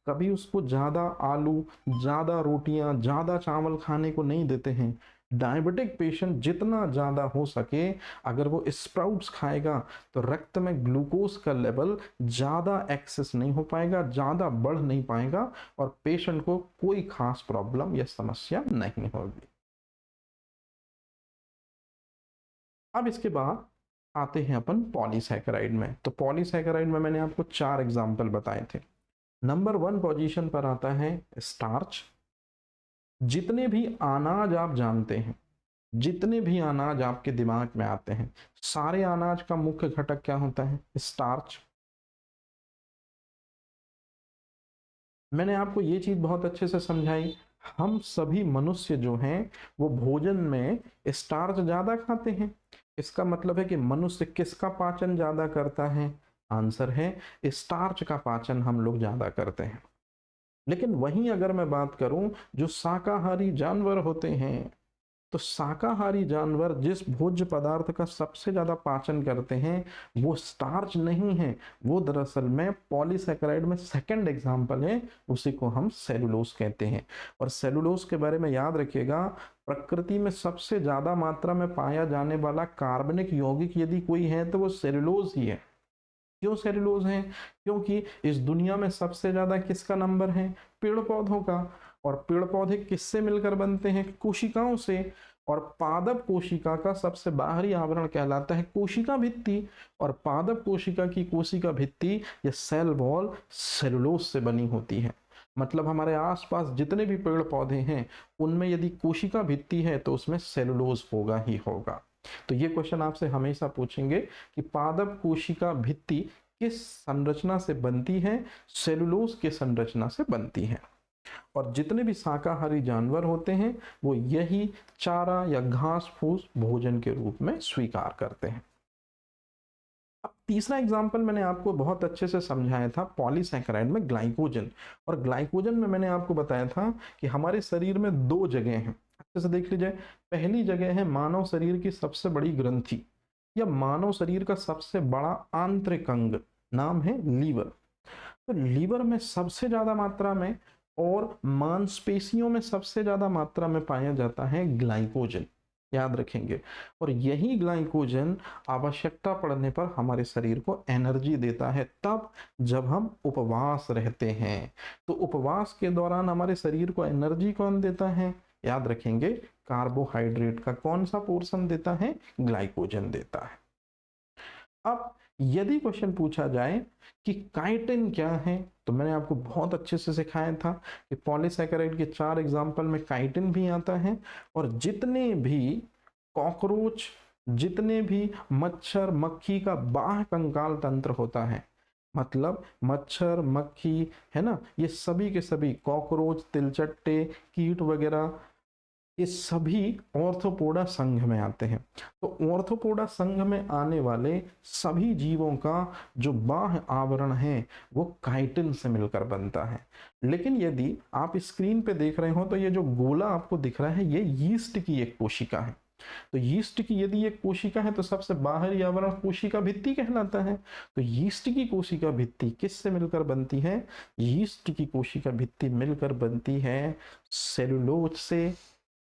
कभी उसको ज़्यादा आलू, ज़्यादा रोटियां, ज़्यादा चावल खाने को नहीं देते हैं। डायबिटिक पेशेंट जितना ज़्यादा हो सके अगर वो स्प्राउट्स खाएगा, तो रक्त में ग्लूकोज का लेवल ज़्यादा एक्सेस नहीं हो पाएगा, ज़्यादा बढ़ नहीं पाएगा, और पेशेंट को कोई खास प्रॉब्लम या समस्या नहीं होगी। अब इसके बाद आते हैं अपन पॉलीसैकेराइड में। तो पॉलीसैकेराइड में मैंने आपको 4 एग्जाम्पल बताए थे। नंबर 1 पोजीशन पर आता है स्टार्च। जितने भी अनाज आप जानते हैं, जितने भी अनाज आपके दिमाग में आते हैं, सारे अनाज का मुख्य घटक क्या होता है? स्टार्च। मैंने आपको ये चीज बहुत अच्छे से समझाई, हम सभी मनुष्य जो हैं वो भोजन में स्टार्च ज्यादा खाते हैं। इसका मतलब है कि मनुष्य किसका पाचन ज्यादा करता है? आंसर है स्टार्च का पाचन हम लोग ज्यादा करते हैं। लेकिन वहीं अगर मैं बात करूं जो शाकाहारी जानवर होते हैं, तो शाकाहारी जानवर जिस भोज्य पदार्थ का सबसे ज्यादा पाचन करते हैं वो स्टार्च नहीं है, वो दरअसल में पॉलीसैकेराइड में सेकंड एग्जांपल है, उसी को हम सेलुलोज कहते हैं। और सेलुलोज के बारे में याद रखिएगा, प्रकृति में सबसे ज्यादा मात्रा में पाया जाने वाला कार्बनिक यौगिक यदि कोई है तो वो सेलुलोज ही है। क्यों सेलुलोज है? क्योंकि इस दुनिया में सबसे ज्यादा किसका नंबर है? पेड़ पौधों का। और पेड़ पौधे किससे मिलकर बनते हैं? कोशिकाओं से। और पादप कोशिका का सबसे बाहरी आवरण कहलाता है कोशिका भित्ति। और पादप कोशिका की कोशिका भित्ति या सेल वॉल सेलुलोज से बनी होती है। मतलब हमारे आसपास जितने भी पेड़ पौधे हैं उनमें यदि कोशिका भित्ति है तो उसमें सेलुलोज होगा ही होगा। तो ये क्वेश्चन आपसे हमेशा पूछेंगे कि पादप कोशिका भित्ति किस संरचना से बनती है? सेलुलोज के संरचना से बनती है। और जितने भी शाकाहारी जानवर होते हैं वो यही चारा या घास फूस भोजन के रूप में स्वीकार करते हैं। अब तीसरा एग्जाम्पल मैंने आपको बहुत अच्छे से समझाया था पॉलीसैकेराइड में ग्लाइकोजन। और ग्लाइकोजन में मैंने आपको बताया था कि हमारे शरीर में 2 जगह हैं, अच्छे से देख लीजिए। पहली जगह है मानव शरीर की सबसे बड़ी ग्रंथि या मानव शरीर का सबसे बड़ा आंतरिक अंग, नाम है लीवर। तो लीवर में सबसे ज्यादा मात्रा में और मांसपेशियों में सबसे ज्यादा मात्रा में पाया जाता है ग्लाइकोजन, याद रखेंगे। और यही ग्लाइकोजन आवश्यकता पड़ने पर हमारे शरीर को एनर्जी देता है, तब जब हम उपवास रहते हैं। तो उपवास के दौरान हमारे शरीर को एनर्जी कौन देता है? याद रखेंगे, कार्बोहाइड्रेट का कौन सा पोर्शन देता है? ग्लाइकोजन देता है। अब यदि क्वेश्चन पूछा जाए कि काइटिन क्या है, तो मैंने आपको बहुत अच्छे से सिखाया था कि पॉलीसैकेराइड के 4 एग्जाम्पल में काइटिन भी आता है। और जितने भी कॉकरोच, जितने भी मच्छर मक्खी का बाह्य कंकाल तंत्र होता है, मतलब मच्छर मक्खी है ना, ये सभी के सभी कॉकरोच, तिलचट्टे, कीट वगैरह, ये सभी ऑर्थोपोडा संघ में आते हैं। तो ऑर्थोपोडा संघ में आने वाले सभी जीवों का जो बाह्य आवरण है वो काइटिन से मिलकर बनता है। लेकिन यदि आप स्क्रीन पे देख रहे हो तो ये जो गोला आपको दिख रहा है ये यीस्ट की एक कोशिका है। तो यीस्ट की यदि एक कोशिका है तो सबसे बाहरी आवरण कोशिका भित्ति कहलाता है। तो यीस्ट की कोशिका भित्ति किससे मिलकर बनती है? यीस्ट की कोशिका भित्ति मिलकर बनती है सेलुलोज से,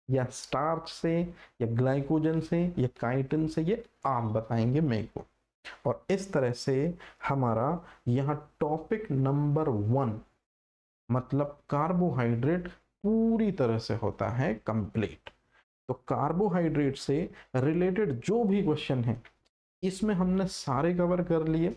या स्टार्च से, या ग्लाइकोजन से, या काइटिन से। ये आप बताएंगे मेरे को। और इस तरह से हमारा यहाँ टॉपिक नंबर 1 मतलब कार्बोहाइड्रेट पूरी तरह से होता है कंप्लीट। तो कार्बोहाइड्रेट से रिलेटेड जो भी क्वेश्चन है इसमें हमने सारे कवर कर लिए।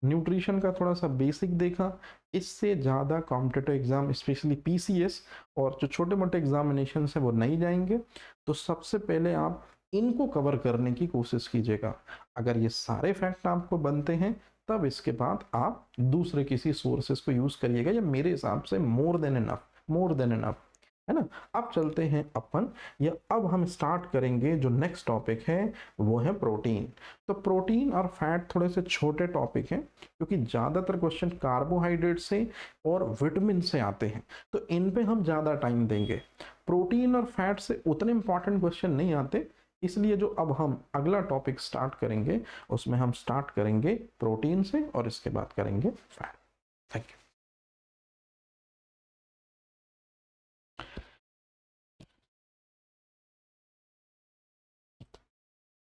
न्यूट्रिशन का थोड़ा सा बेसिक देखा। इससे ज़्यादा कॉम्पिटिटिव एग्जाम स्पेशली पीसीएस और जो छोटे मोटे एग्जामिनेशन है वो नहीं जाएंगे। तो सबसे पहले आप इनको कवर करने की कोशिश कीजिएगा। अगर ये सारे फैक्ट आपको बनते हैं तब इसके बाद आप दूसरे किसी सोर्सेस को यूज करिएगा, या मेरे हिसाब से मोर देन इनफ है ना। अब चलते हैं अपन, या अब हम स्टार्ट करेंगे जो नेक्स्ट टॉपिक है वो है प्रोटीन। तो प्रोटीन और फैट थोड़े से छोटे टॉपिक हैं क्योंकि ज़्यादातर क्वेश्चन कार्बोहाइड्रेट से और विटामिन से आते हैं, तो इन पे हम ज़्यादा टाइम देंगे। प्रोटीन और फैट से उतने इंपॉर्टेंट क्वेश्चन नहीं आते, इसलिए जो अब हम अगला टॉपिक स्टार्ट करेंगे उसमें हम स्टार्ट करेंगे प्रोटीन से और इसके बाद करेंगे फैट। Thank you.